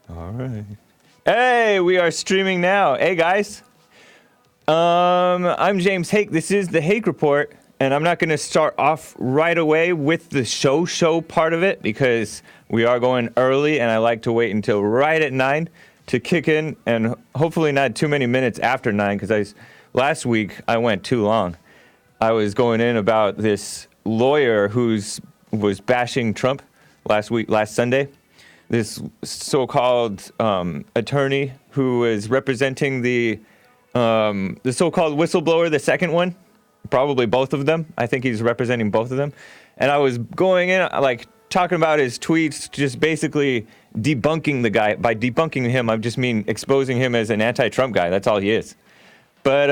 All right. Hey, we are streaming now. Hey, guys. I'm James Hake. This is the Hake Report, and I'm not going to start off right away with the show part of it because we are going early, and I like to wait until right at 9 to kick in, and hopefully not too many minutes after 9 because last week I went too long. I was going in about this lawyer was bashing Trump last Sunday. This so-called attorney who was representing the so-called whistleblower, the second one, probably both of them. I think he's representing both of them. And I was going in, like, talking about his tweets, just basically debunking the guy. By debunking him, I just mean exposing him as an anti-Trump guy. That's all he is. But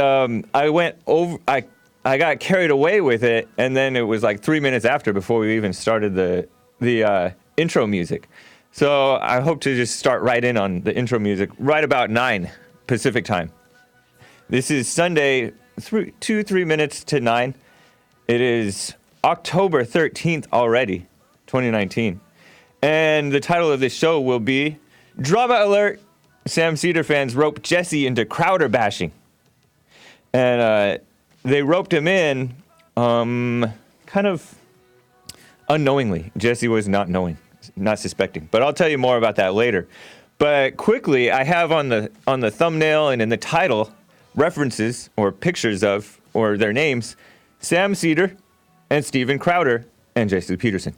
I got carried away with it, and then it was like 3 minutes after before we even started the intro music. So I hope to just start right in on the intro music right about 9 Pacific time. This is Sunday, 3 minutes to 9. It is October 13th already, 2019. And the title of this show will be Drama Alert, Sam Seder fans rope Jesse into Crowder bashing. And they roped him in kind of unknowingly. Jesse was not suspecting. But I'll tell you more about that later. But quickly, I have on the thumbnail and in the title references or pictures of, or their names, Sam Seder and Steven Crowder and Jesse Lee Peterson.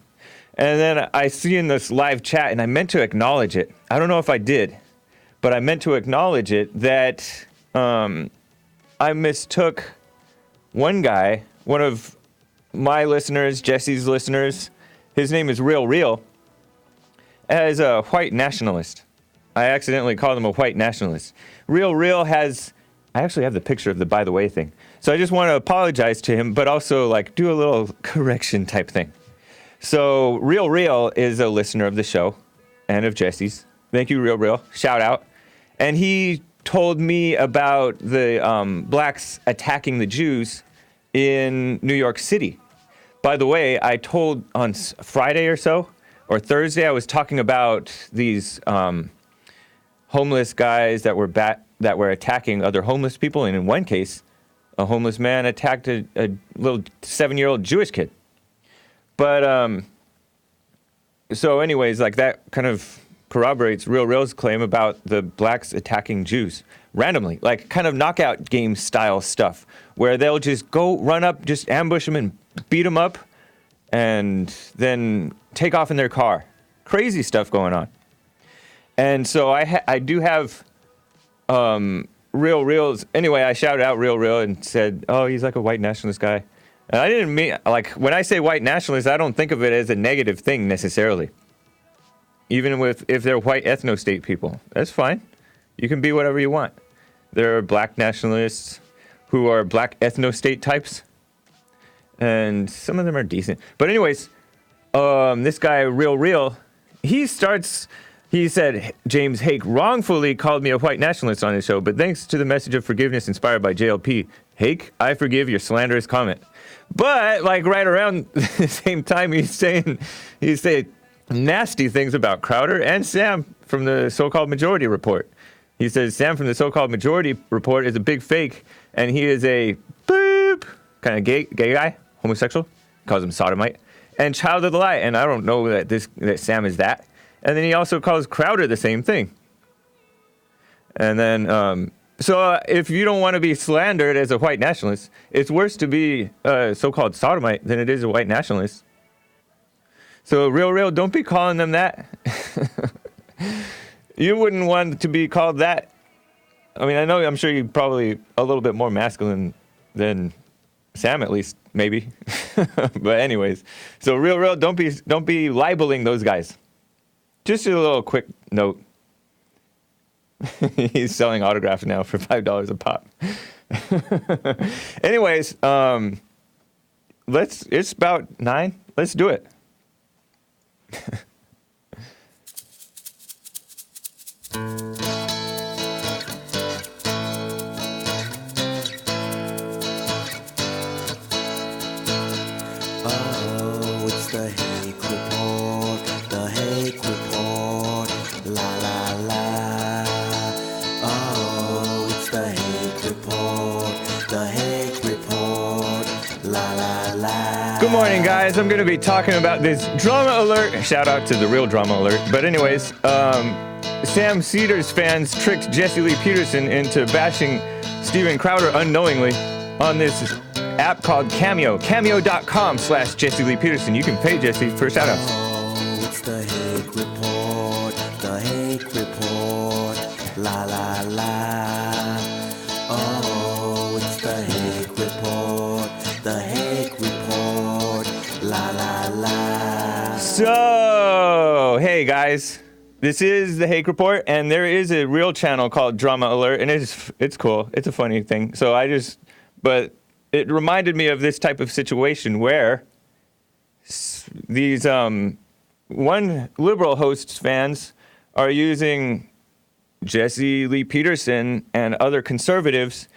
And then I see in this live chat, and I meant to acknowledge it. I don't know if I did, but I meant to acknowledge it that I mistook one guy, one of my listeners, Jesse's listeners, his name is Real, as a white nationalist. I accidentally called him a white nationalist. Real has, I actually have the picture of the by the way thing. So I just want to apologize to him, but also like do a little correction type thing. So Real is a listener of the show and of Jesse's. Thank you, Real. Shout out. And he told me about the blacks attacking the Jews in New York City. By the way, I told on Friday or so, or Thursday, I was talking about these homeless guys that were attacking other homeless people, and in one case, a homeless man attacked a little 7-year-old Jewish kid. But so, anyways, like that kind of corroborates Real's claim about the blacks attacking Jews randomly, like kind of knockout game style stuff, where they'll just go run up, just ambush them and beat them up, and then take off in their car. Crazy stuff going on. And so I do have Real's. Anyway, I shouted out Real and said, oh, he's like a white nationalist guy. And I didn't mean, like, when I say white nationalist, I don't think of it as a negative thing necessarily. Even if they're white ethno-state people. That's fine. You can be whatever you want. There are black nationalists who are black ethno-state types. And some of them are decent. But anyways, this guy, Real, he said, James Hake wrongfully called me a white nationalist on his show, but thanks to the message of forgiveness inspired by JLP, Hake, I forgive your slanderous comment. But, like, right around the same time, he's saying nasty things about Crowder and Sam from the so-called Majority Report. He says Sam from the so-called Majority Report is a big fake, and he is a boop kind of gay guy, homosexual, calls him sodomite, and child of the lie. And I don't know that Sam is that. And then he also calls Crowder the same thing. And then, so if you don't want to be slandered as a white nationalist, it's worse to be a so-called sodomite than it is a white nationalist. So Real, don't be calling them that. You wouldn't want to be called that. I mean, I'm sure you're probably a little bit more masculine than Sam, at least, maybe. But anyways, so Real, don't be libeling those guys. Just a little quick note. He's selling autographs now for $5 a pop. Anyways, it's about 9. Let's do it. Oh, it's the Hake Report, la la Good morning, guys. I'm going to be talking about this drama alert. Shout out to the real drama alert. But anyways, Sam Seder's fans tricked Jesse Lee Peterson into bashing Steven Crowder unknowingly on this app called Cameo. Cameo.com/Jesse Lee Peterson. You can pay Jesse for shout-outs. Oh, it's the Hake Report, the Hake Report, la la la. Oh, it's the Hake Report, the Hake Report, la la la. So, hey guys, this is the Hake Report, and there is a real channel called Drama Alert, and it's cool. It's a funny thing. But it reminded me of this type of situation where these one liberal host's fans are using Jesse Lee Peterson and other conservatives,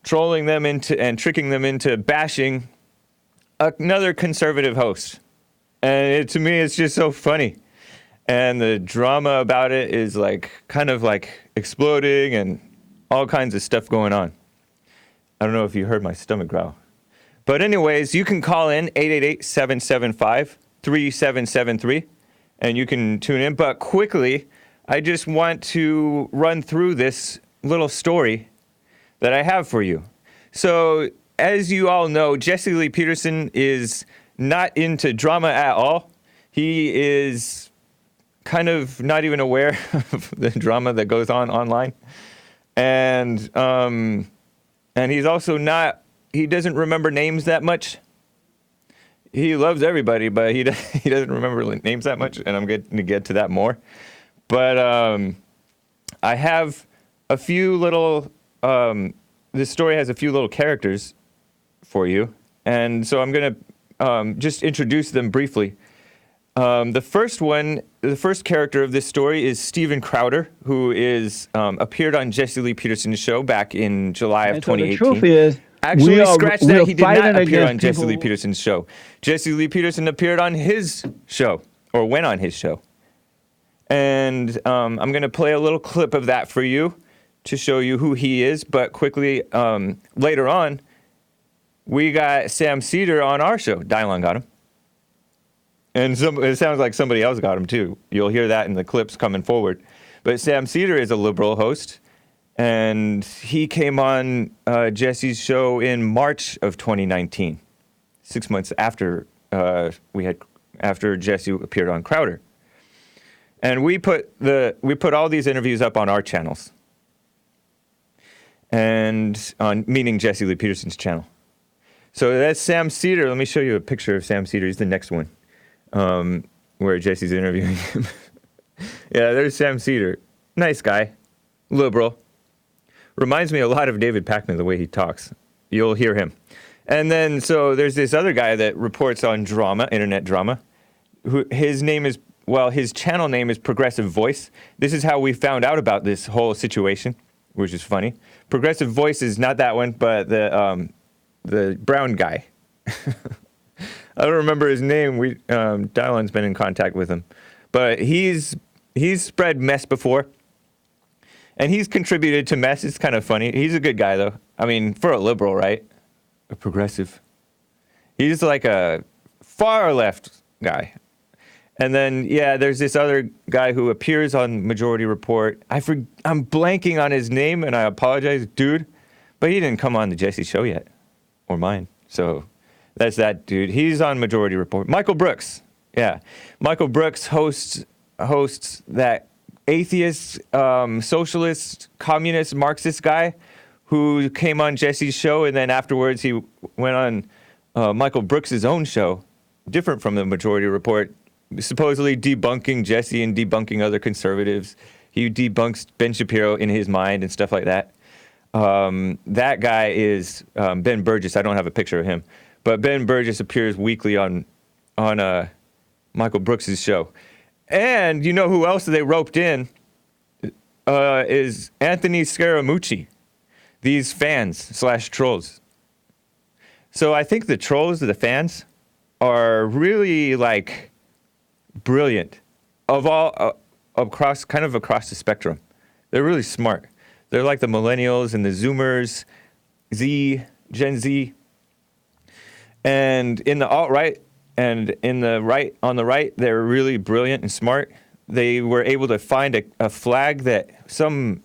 trolling them into and tricking them into bashing another conservative host. And to me, it's just so funny. And the drama about it is kind of exploding and all kinds of stuff going on. I don't know if you heard my stomach growl. But anyways, you can call in 888-775-3773 and you can tune in. But quickly, I just want to run through this little story that I have for you. So, as you all know, Jesse Lee Peterson is not into drama at all. He is kind of not even aware of the drama that goes on online. And he's also he doesn't remember names that much. He loves everybody, but he doesn't remember names that much, and I'm going to get to that more. But I have a few little, this story has a few little characters for you, and so I'm going to just introduce them briefly. The first character of this story is Steven Crowder, who appeared on Jesse Lee Peterson's show back in July of 2018. The truth is, actually, scratch that, he did not appear on Jesse Lee Peterson's show. Jesse Lee Peterson appeared on his show, or went on his show. And I'm going to play a little clip of that for you to show you who he is. But quickly, later on, we got Sam Seder on our show. Dylon got him. And it sounds like somebody else got him, too. You'll hear that in the clips coming forward. But Sam Seder is a liberal host, and he came on Jesse's show in March of 2019, 6 months after after Jesse appeared on Crowder. And we put all these interviews up on our channels, and meaning Jesse Lee Peterson's channel. So that's Sam Seder. Let me show you a picture of Sam Seder. He's the next one. Where Jesse's interviewing him. Yeah, there's Sam Seder. Nice guy. Liberal. Reminds me a lot of David Pakman, the way he talks. You'll hear him. And then, so there's this other guy that reports on drama, internet drama. His channel name is Progressive Voice. This is how we found out about this whole situation, which is funny. Progressive Voice is not that one, but the brown guy. I don't remember his name. Dylon's been in contact with him, but he's spread mess before, and he's contributed to mess. It's kind of funny. He's a good guy, though. I mean, for a liberal, right? A progressive. He's like a far left guy. And then, yeah, there's this other guy who appears on Majority Report. I'm blanking on his name, and I apologize, dude, but he didn't come on the Jesse show yet, or mine. So. That's that dude. He's on Majority Report. Michael Brooks. Yeah. Michael Brooks hosts that atheist, socialist, communist, Marxist guy who came on Jesse's show, and then afterwards he went on Michael Brooks' own show, different from the Majority Report, supposedly debunking Jesse and debunking other conservatives. He debunks Ben Shapiro in his mind and stuff like that. That guy is Ben Burgess. I don't have a picture of him. But Ben Burgess appears weekly on Michael Brooks' show. And you know who else they roped in is Anthony Scaramucci. These fans/trolls. So I think the trolls, the fans, are really brilliant across the spectrum. They're really smart. They're like the millennials and the Zoomers, Gen Z. And in the alt-right and in the right, on the right, they're really brilliant and smart. They were able to find a flag that some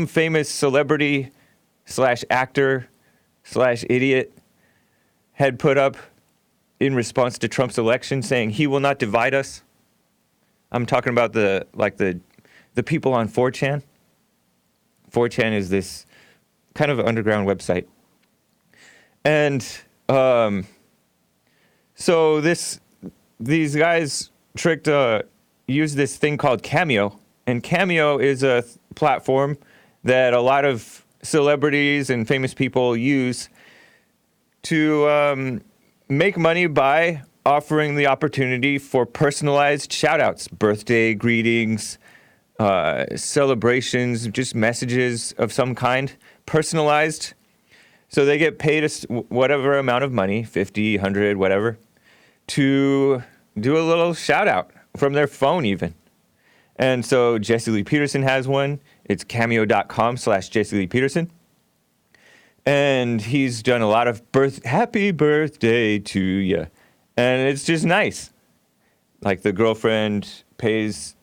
famous celebrity / actor / idiot had put up in response to Trump's election, saying he will not divide us. I'm talking about the people on 4chan. 4chan is this kind of underground website. And so these guys used this thing called Cameo, and Cameo is a platform that a lot of celebrities and famous people use to make money by offering the opportunity for personalized shout-outs, birthday greetings, celebrations, just messages of some kind, personalized. So they get paid whatever amount of money, 50, 100, whatever, to do a little shout-out from their phone even. And so Jesse Lee Peterson has one. It's cameo.com/Jesse Lee Peterson. And he's done a lot of happy birthday to you. And it's just nice. Like the girlfriend pays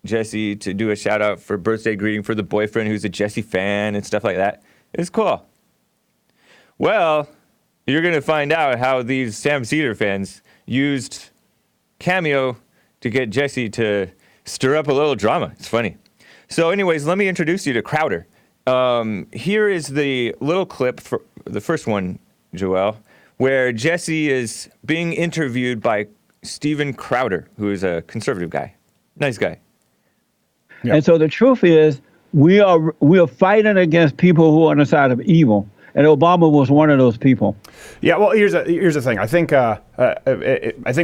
Jesse to do a shout out for birthday greeting for the boyfriend who's a Jesse fan and stuff like that. It's cool. Well, you're going to find out how these Sam Seder fans used Cameo to get Jesse to stir up a little drama. It's funny. So anyways, let me introduce you to Crowder. Here is the little clip for the first one, Joel, where Jesse is being interviewed by Steven Crowder, who is a conservative guy. Nice guy. Yep. And so the truth is, we are fighting against people who are on the side of evil. And Obama was one of those people. Yeah, well, here's the thing. I think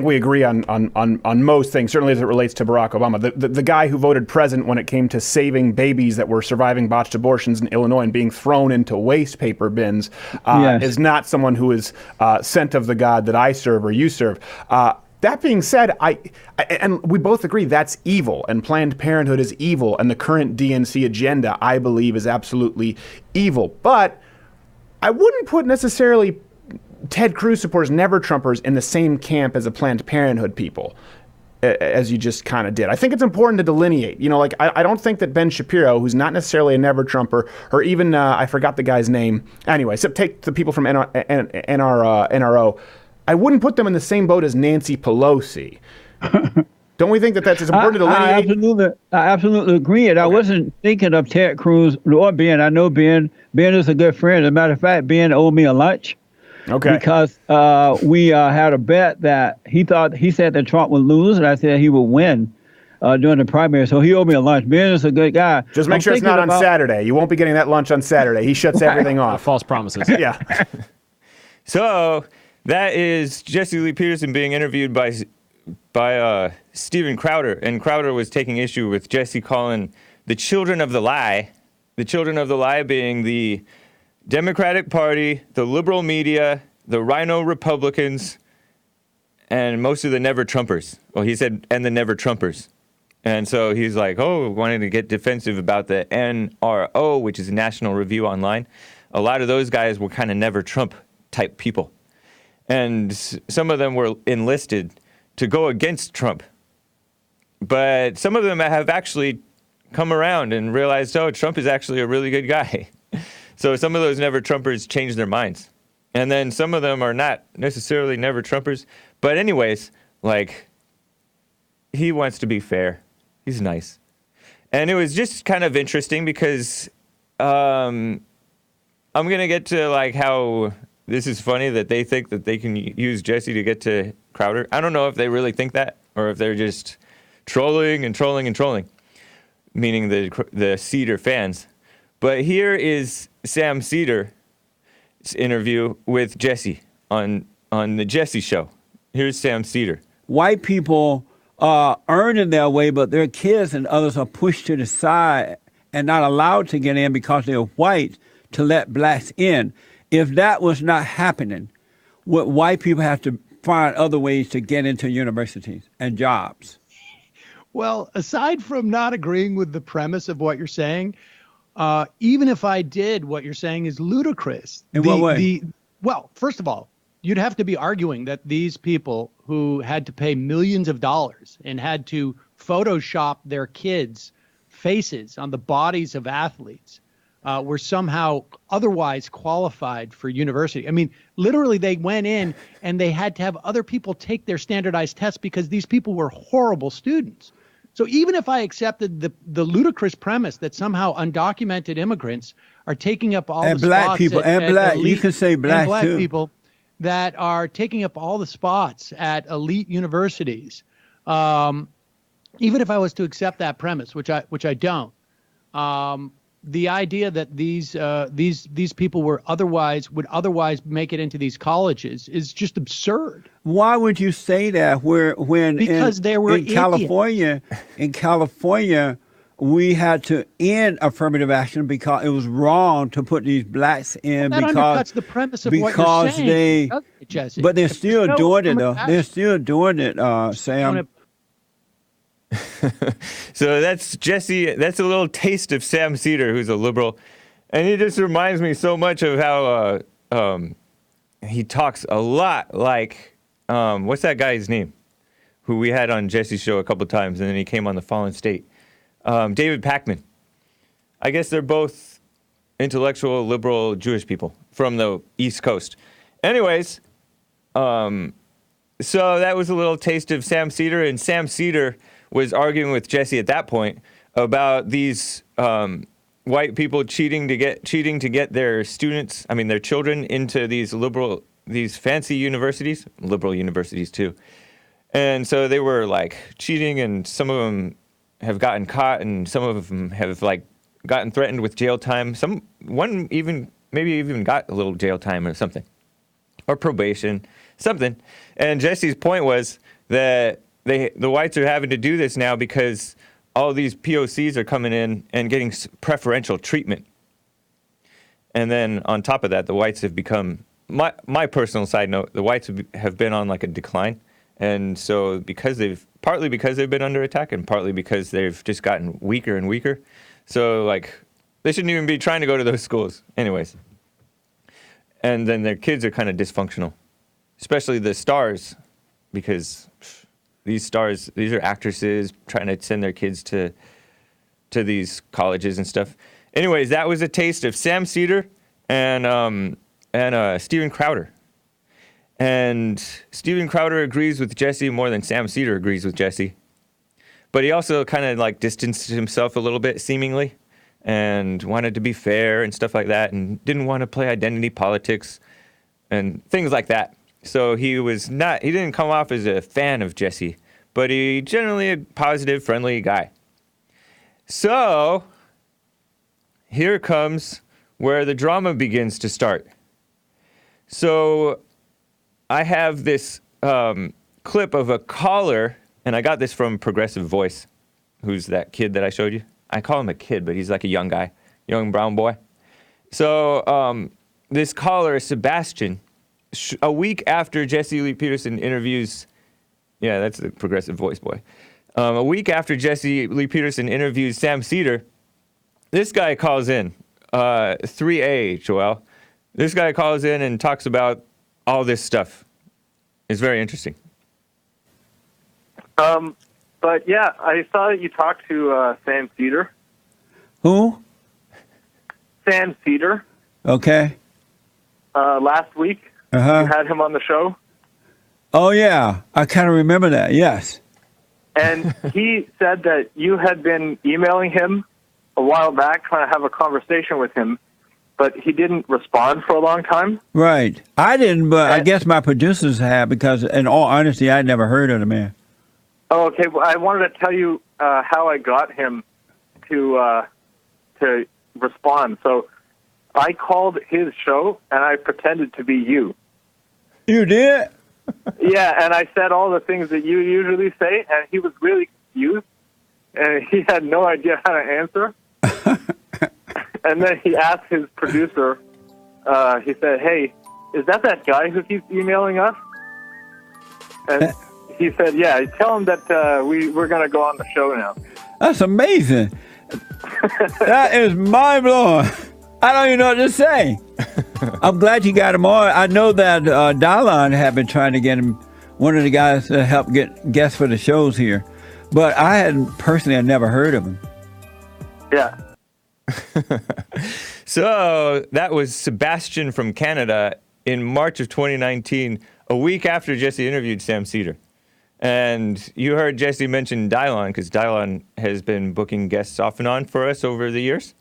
we agree on most things, certainly as it relates to Barack Obama. The guy who voted president when it came to saving babies that were surviving botched abortions in Illinois and being thrown into waste paper bins is not someone who is sent of the God that I serve or you serve. That being said, and we both agree that's evil, and Planned Parenthood is evil, and the current DNC agenda, I believe, is absolutely evil. But I wouldn't put necessarily Ted Cruz supporters, Never Trumpers, in the same camp as the Planned Parenthood people, as you just kind of did. I think it's important to delineate. You know, like I don't think that Ben Shapiro, who's not necessarily a Never Trumper, or even I forgot the guy's name. Anyway, so take the people from NRO. I wouldn't put them in the same boat as Nancy Pelosi. Don't we think that that's important to delineate? I absolutely agree. And I wasn't thinking of Ted Cruz or Ben. I know Ben is a good friend. As a matter of fact, Ben owed me a lunch. Okay. Because we had a bet that he said that Trump would lose, and I said he would win during the primary. So he owed me a lunch. Ben is a good guy. Just make sure it's not on Saturday. You won't be getting that lunch on Saturday. He shuts everything off. False promises. Yeah. So that is Jesse Lee Peterson being interviewed by Steven Crowder, and Crowder was taking issue with Jesse calling the children of the lie being the Democratic Party, the liberal media, the Rhino Republicans, and most of the Never Trumpers. Well, he said, and the Never Trumpers. And so he's like, wanting to get defensive about the NRO, which is National Review Online. A lot of those guys were kind of Never Trump type people. And some of them were enlisted to go against Trump. But some of them have actually come around and realized, Trump is actually a really good guy. So some of those Never Trumpers changed their minds. And then some of them are not necessarily Never Trumpers. But anyways, like, he wants to be fair. He's nice. And it was just kind of interesting because I'm going to get to, like, how this is funny that they think that they can use Jesse to get to Crowder. I don't know if they really think that or if they're just trolling and trolling and trolling, meaning the Seder fans. But here is Sam Seder's interview with Jesse on the Jesse Show. Here's Sam Seder. White people are earning their way, but their kids and others are pushed to the side and not allowed to get in because they're white to let blacks in. If that was not happening, would white people have to find other ways to get into universities and jobs? Well, aside from not agreeing with the premise of what you're saying, even if I did, what you're saying is ludicrous. In what way? Well, first of all, you'd have to be arguing that these people who had to pay millions of dollars and had to Photoshop their kids' faces on the bodies of athletes were somehow otherwise qualified for university. I mean, literally, they went in and they had to have other people take their standardized tests because these people were horrible students. So even if I accepted the ludicrous premise that somehow undocumented immigrants are taking up all and the black spots people at and black, elite, you can say black, and black too. people that are taking up all the spots at elite universities, even if I was to accept that premise, which I don't, the idea that these people would otherwise make it into these colleges is just absurd. Why would you say that? Because they were in California, we had to end affirmative action because it was wrong to put these blacks in that undercuts the premise of what you're saying, doesn't it, Jesse? But they're still No doing it, though. affirmative They're action. still doing it, Sam. So that's Jesse. That's a little taste of Sam Seder, who's a liberal, and he just reminds me so much of how he talks a lot like what's that guy's name, who we had on Jesse's show a couple times, and then he came on the Fallen State. David Pakman. I guess they're both intellectual, liberal Jewish people from the East Coast. Anyways, so that was a little taste of Sam Seder, and Sam Seder was arguing with Jesse at that point about these white people cheating to get their students, their children into these fancy universities, liberal universities too. And so they were like cheating, and some of them have gotten caught, and some of them have like gotten threatened with jail time. One maybe even got a little jail time or something, or probation, something. And Jesse's point was that the whites are having to do this now because all these POCs are coming in and getting preferential treatment. And then on top of that, the whites have become, my personal side note, the whites have been on like a decline. And so partly because they've been under attack, and partly because they've just gotten weaker and weaker. So like, they shouldn't even be trying to go to those schools anyways. And then their kids are kind of dysfunctional, especially the stars, because these are actresses trying to send their kids to these colleges and stuff. Anyways, that was a taste of Sam Seder and Steven Crowder. And Steven Crowder agrees with Jesse more than Sam Seder agrees with Jesse. But he also kind of like distanced himself a little bit, seemingly, and wanted to be fair and stuff like that, and didn't want to play identity politics and things like that. So he didn't come off as a fan of Jesse, but he generally a positive, friendly guy. So here comes where the drama begins to start. So I have this clip of a caller, and I got this from Progressive Voice, who's that kid that I showed you. I call him a kid, but he's like a young guy, young brown boy. So this caller, Sebastian, a week after Jesse Lee Peterson interviews, yeah, that's the Progressive Voice boy. A week after Jesse Lee Peterson interviews Sam Seder, this guy calls in, 3A, Joel. This guy calls in and talks about all this stuff. It's very interesting. But yeah, I saw that you talked to Sam Seder. Who? Sam Seder. Okay. Last week, you had him on the show. Oh, yeah. I kind of remember that, yes. And he said that you had been emailing him a while back, trying to have a conversation with him, but he didn't respond for a long time. Right. I didn't, but I guess my producers have, because in all honesty, I'd never heard of the man. Oh, okay. Well, I wanted to tell you how I got him to respond. So I called his show, and I pretended to be you. You did? Yeah, and I said all the things that you usually say, and he was really confused, and he had no idea how to answer. And then he asked his producer, he said, "Hey, is that guy who keeps emailing us?" And he said, "Yeah, tell him that we're going to go on the show now." That's amazing. That is mind-blowing. I don't even know what to say. I'm glad you got him on. I know that Dylon had been trying to get him, one of the guys to help get guests for the shows here. But I had never heard of him. Yeah. So that was Sebastian from Canada in March of 2019, a week after Jesse interviewed Sam Seder. And you heard Jesse mention Dylon, because Dylon has been booking guests off and on for us over the years.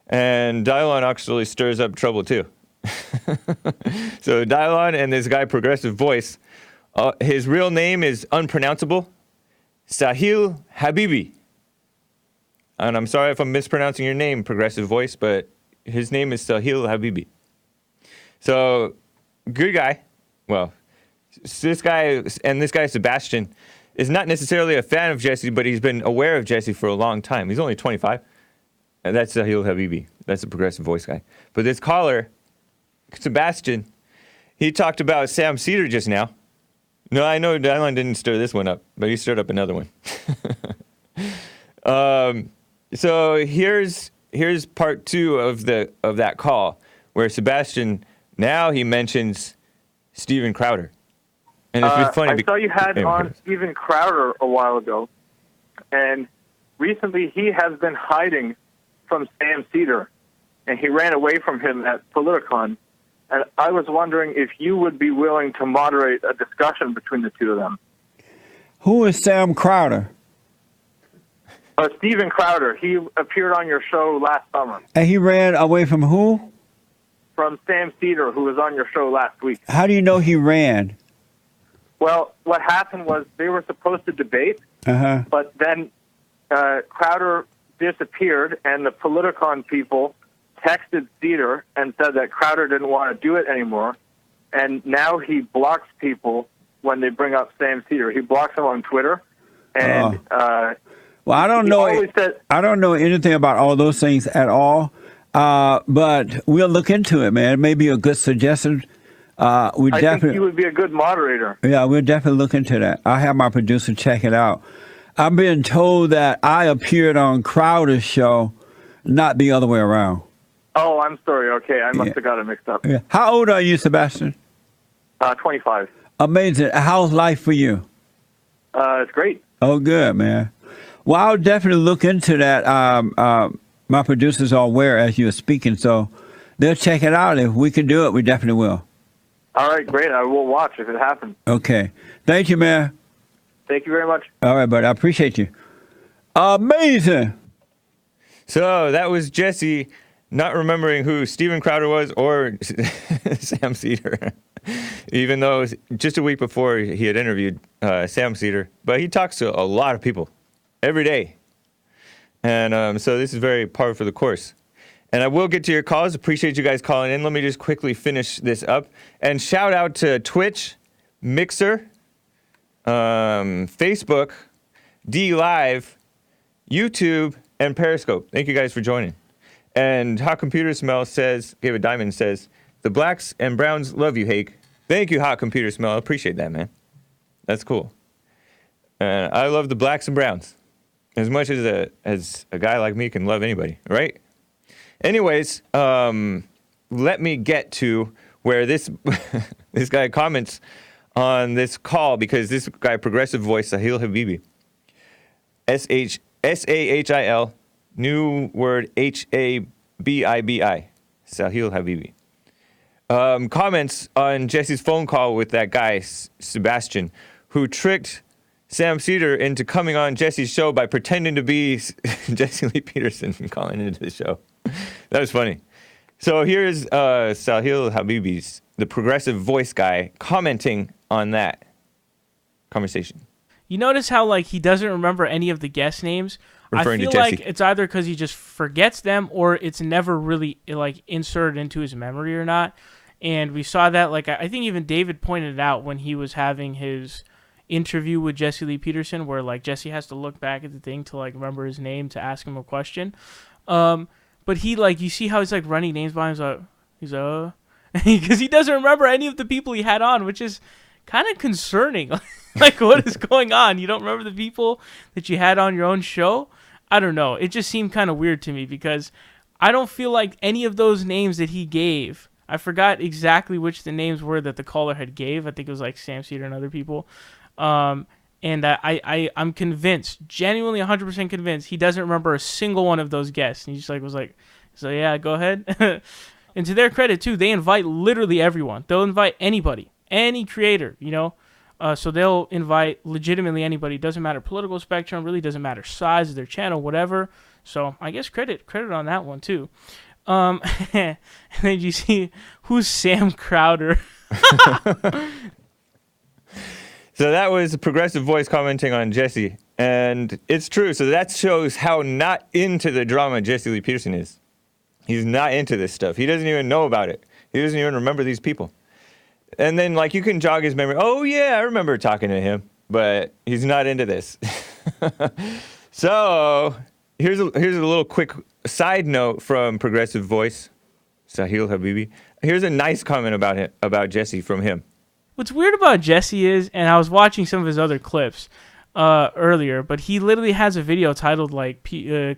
And Dylon actually stirs up trouble too. So Dylon and this guy, Progressive Voice, his real name is unpronounceable, Sahil Habibi. And I'm sorry if I'm mispronouncing your name, Progressive Voice, but his name is Sahil Habibi. So, good guy. Well, this guy, Sebastian, is not necessarily a fan of Jesse, but he's been aware of Jesse for a long time. He's only 25. And that's Sahil Habibi. That's the Progressive Voice guy. But this caller, Sebastian, he talked about Sam Seder just now. No, I know Dylon didn't stir this one up, but he stirred up another one. So here's part two of that call, where Sebastian, now he mentions Steven Crowder. And it's been funny. I saw you had on Steven Crowder a while ago, and recently he has been hiding from Sam Seder, and he ran away from him at Politicon. And I was wondering if you would be willing to moderate a discussion between the two of them. Who is Sam Crowder? Steven Crowder. He appeared on your show last summer. And he ran away from who? From Sam Seder, who was on your show last week. How do you know he ran? Well, what happened was they were supposed to debate, but then Crowder disappeared, and the Politicon people texted Seder and said that Crowder didn't want to do it anymore, and now he blocks people when they bring up Sam Seder. He blocks them on Twitter, and well, I don't know. I don't know anything about all those things at all, but we'll look into it, man. It may be a good suggestion. I think you would be a good moderator. Yeah, we'll definitely look into that. I'll have my producer check it out. I've been told that I appeared on Crowder's show, not the other way around. Oh, I'm sorry. Okay, I must have got it mixed up. Yeah. How old are you, Sebastian? 25. Amazing. How's life for you? It's great. Oh, good, man. Well, I'll definitely look into that. My producers are aware as you're speaking, so they'll check it out. If we can do it, we definitely will. All right, great. I will watch if it happens. Okay. Thank you, man. Thank you very much. All right, buddy. I appreciate you. Amazing. So that was Jesse not remembering who Steven Crowder was or Sam Seder, even though it was just a week before he had interviewed Sam Seder. But he talks to a lot of people every day. And so this is very par for the course. And I will get to your calls. Appreciate you guys calling in. Let me just quickly finish this up. And shout out to Twitch, Mixer, Facebook, D Live, YouTube, and Periscope. Thank you guys for joining. And Hot Computer Smell says, David Diamond says, the blacks and browns love you, Hake. Thank you, Hot Computer Smell. I appreciate that, man. That's cool. I love the blacks and browns as much as a guy like me can love anybody, right? Anyways, let me get to where this this guy comments on this call, because this guy, Progressive Voice, Sahil Habibi, S-A-H-I-L, new word H-A-B-I-B-I, Sahil Habibi, comments on Jesse's phone call with that guy, Sebastian, who tricked Sam Seder into coming on Jesse's show by pretending to be Jesse Lee Peterson and calling into the show. That was funny. So here's Sahil Habibi's, the Progressive Voice guy, commenting on that conversation. You notice how he doesn't remember any of the guest names? Referring I feel to Jesse. like it's either because he just forgets them or it's never really inserted into his memory or not. And we saw that, I think even David pointed it out when he was having his interview with Jesse Lee Peterson, where Jesse has to look back at the thing to remember his name to ask him a question. But he you see how he's running names by him. He's because he doesn't remember any of the people he had on, which is kind of concerning. What is going on? You don't remember the people that you had on your own show? I don't know. It just seemed kind of weird to me, because I don't feel like any of those names that he gave I forgot exactly which the names were that the caller had gave. I think it was like Sam Seder and other people. And I'm convinced, genuinely 100% convinced, he doesn't remember a single one of those guests. And he just like was like, so yeah, go ahead. And to their credit too, they invite literally everyone. They'll invite anybody, any creator, you know. So they'll invite legitimately anybody. Doesn't matter political spectrum, really doesn't matter size of their channel, whatever. So I guess credit on that one too. And then you see who's Sam Crowder. So that was a progressive voice commenting on Jesse, and it's true. So that shows how not into the drama Jesse Lee Peterson is. He's not into this stuff. He doesn't even know about it. He doesn't even remember these people. And then, like, you can jog his memory. Oh, yeah, I remember talking to him, but he's not into this. So here's a little quick side note from Progressive Voice, Sahil Habibi. Here's a nice comment about Jesse from him. What's weird about Jesse is, and I was watching some of his other clips earlier, but he literally has a video titled like, I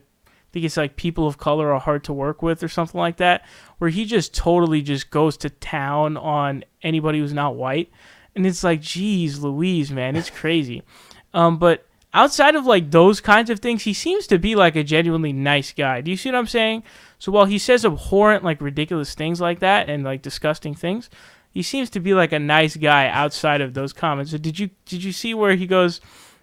think it's like "People of Color Are Hard to Work With" or something like that, where he just totally just goes to town on anybody who's not white, and it's like, geez, Louise, man, it's crazy. But outside of like those kinds of things, he seems to be like a genuinely nice guy. Do you see what I'm saying? So while he says abhorrent, like ridiculous things like that and like disgusting things, he seems to be like a nice guy outside of those comments. So did you see where he goes,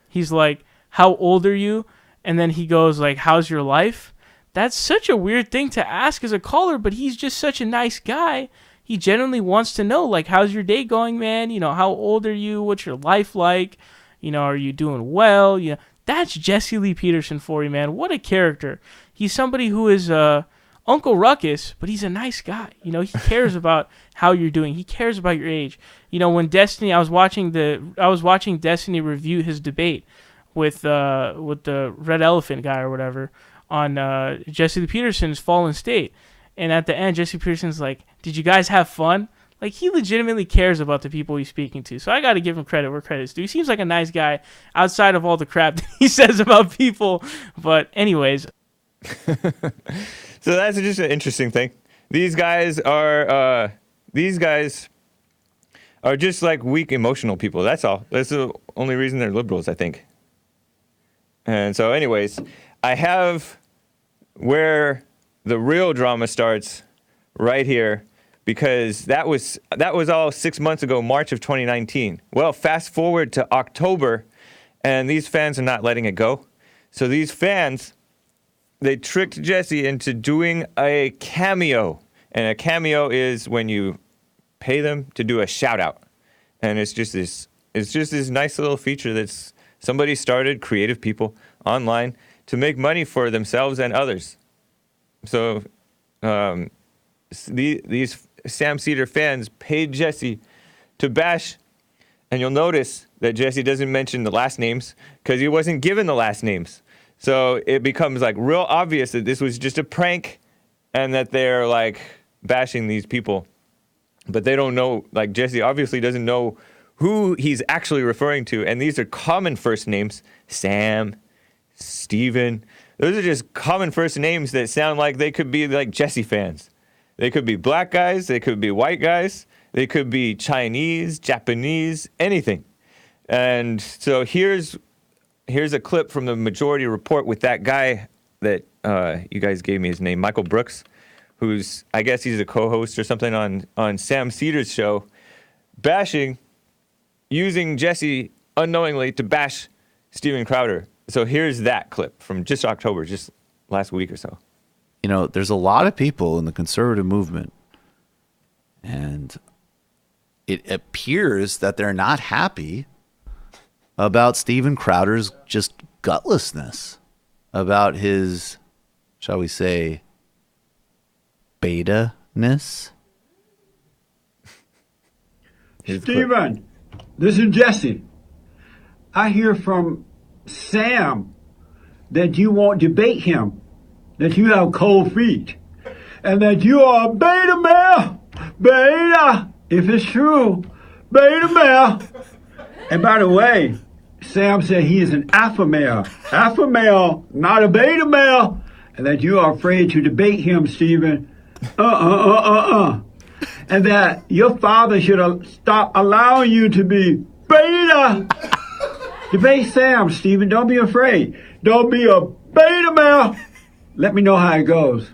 he's like, how old are you? And then he goes like, how's your life? That's such a weird thing to ask as a caller, but he's just such a nice guy. He genuinely wants to know, like, how's your day going, man? You know, how old are you? What's your life like? You know, are you doing well? You know, that's Jesse Lee Peterson for you, man. What a character. He's somebody who is Uncle Ruckus, but he's a nice guy. You know, he cares about how you're doing. He cares about your age. You know, when Destiny, I was watching Destiny review his debate with the Red Elephant guy or whatever on Jesse Lee Peterson's Fallen State, and at the end, Jesse Peterson's like, "Did you guys have fun?" Like, he legitimately cares about the people he's speaking to. So I got to give him credit where credit's due. He seems like a nice guy outside of all the crap that he says about people. But anyways. So that's just an interesting thing. These guys are just like weak emotional people. That's all. That's the only reason they're liberals, I think. And so anyways, I have where the real drama starts right here, because that was all 6 months ago, March of 2019. Well, fast forward to October, and these fans are not letting it go. So these fans, they tricked Jesse into doing a cameo. And a cameo is when you pay them to do a shout out. And it's just this nice little feature that's somebody started, creative people online, to make money for themselves and others. So these Sam Seder fans paid Jesse to bash, and you'll notice that Jesse doesn't mention the last names because he wasn't given the last names. So it becomes like real obvious that this was just a prank and that they're like bashing these people. But they don't know, like Jesse obviously doesn't know who he's actually referring to. And these are common first names: Sam, Steven. Those are just common first names that sound like they could be like Jesse fans. They could be black guys, they could be white guys, they could be Chinese, Japanese, anything. And so here's a clip from the Majority Report with that guy that you guys gave me his name, Michael Brooks, who's, I guess he's a co-host or something on Sam Seder's show, using Jesse unknowingly to bash Steven Crowder. So here's that clip from just October, just last week or so. You know, there's a lot of people in the conservative movement, and it appears that they're not happy about Steven Crowder's just gutlessness, about his, shall we say, beta-ness. Steven, this is Jesse. I hear from Sam that you won't debate him, that you have cold feet, and that you are a beta male. Beta, if it's true, beta male. And by the way, Sam said he is an alpha male. Alpha male, not a beta male. And that you are afraid to debate him, Steven. and that your father should stop allowing you to be beta. Debate Sam, Stephen. Don't be afraid. Don't be a beta male. Let me know how it goes.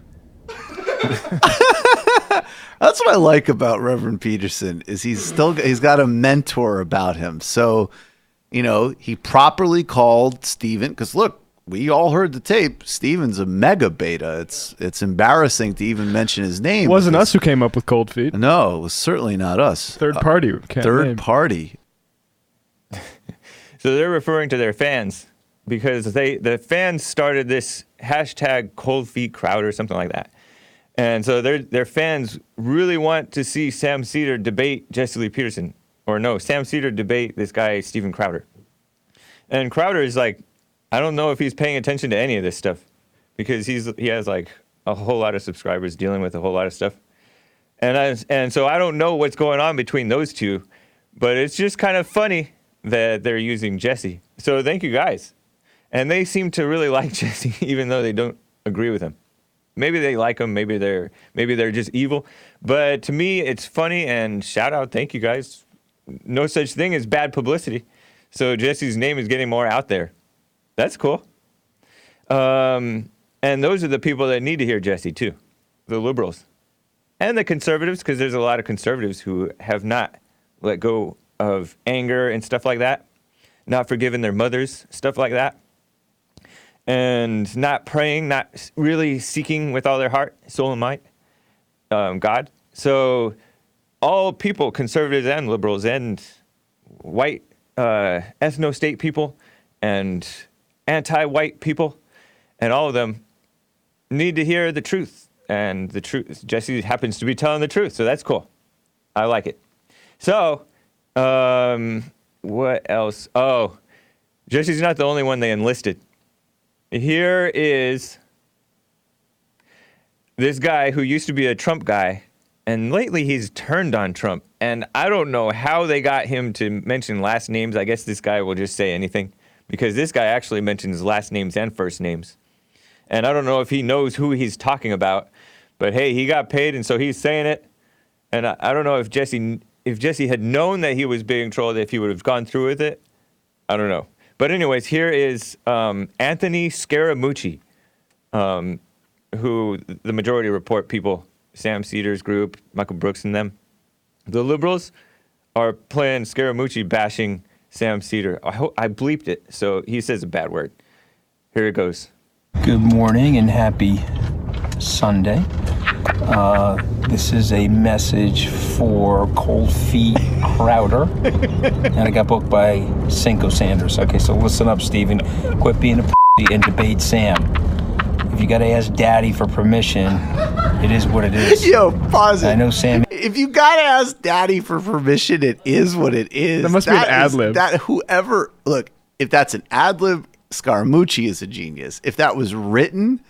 That's what I like about Reverend Peterson is he's got a mentor about him. So, he properly called Stephen because look, we all heard the tape. Stephen's a mega beta. It's embarrassing to even mention his name. It wasn't us who came up with cold feet. No, it was certainly not us. Third party. Third party. So they're referring to their fans because the fans started this hashtag cold feet crowd or something like that. And so their fans really want to see Sam Seder debate Jesse Lee Peterson. Or no, Sam Seder debate this guy, Steven Crowder. And Crowder is like, I don't know if he's paying attention to any of this stuff because he has like a whole lot of subscribers dealing with a whole lot of stuff. And so I don't know what's going on between those two, but it's just kind of funny that they're using Jesse. So thank you guys. And they seem to really like Jesse, even though they don't agree with him. Maybe they like him. Maybe they're just evil. But to me, it's funny and shout out. Thank you guys. No such thing as bad publicity. So Jesse's name is getting more out there. That's cool. And those are the people that need to hear Jesse too. The liberals and the conservatives, because there's a lot of conservatives who have not let go of anger and stuff like that, not forgiven their mothers, stuff like that. And not praying, not really seeking with all their heart, soul, and might, God. So all people, conservatives and liberals and white ethno-state people and anti-white people, and all of them need to hear the truth. And the truth, Jesse happens to be telling the truth, so that's cool. I like it. So, what else? Oh, Jesse's not the only one they enlisted. Here is this guy who used to be a Trump guy, and lately he's turned on Trump. And I don't know how they got him to mention last names. I guess this guy will just say anything, because this guy actually mentions last names and first names. And I don't know if he knows who he's talking about, but hey, he got paid, and so he's saying it. And I don't know if Jesse had known that he was being trolled, if he would have gone through with it. I don't know. But anyways, here is Anthony Scaramucci, who the Majority Report people, Sam Seder's group, Michael Brooks and them. The liberals are playing Scaramucci bashing Sam Seder. I bleeped it, so he says a bad word. Here it goes. Good morning and happy Sunday. This is a message for Cold Feet Crowder. And I got booked by Cinco Sanders. Okay, so listen up, Steven. Quit being a pussy and debate Sam. If you gotta ask Daddy for permission, it is what it is. Yo, pause it. I know Sam. If you gotta ask Daddy for permission, it is what it is. That must be an ad lib. Look, if that's an ad lib, Scaramucci is a genius. If that was written,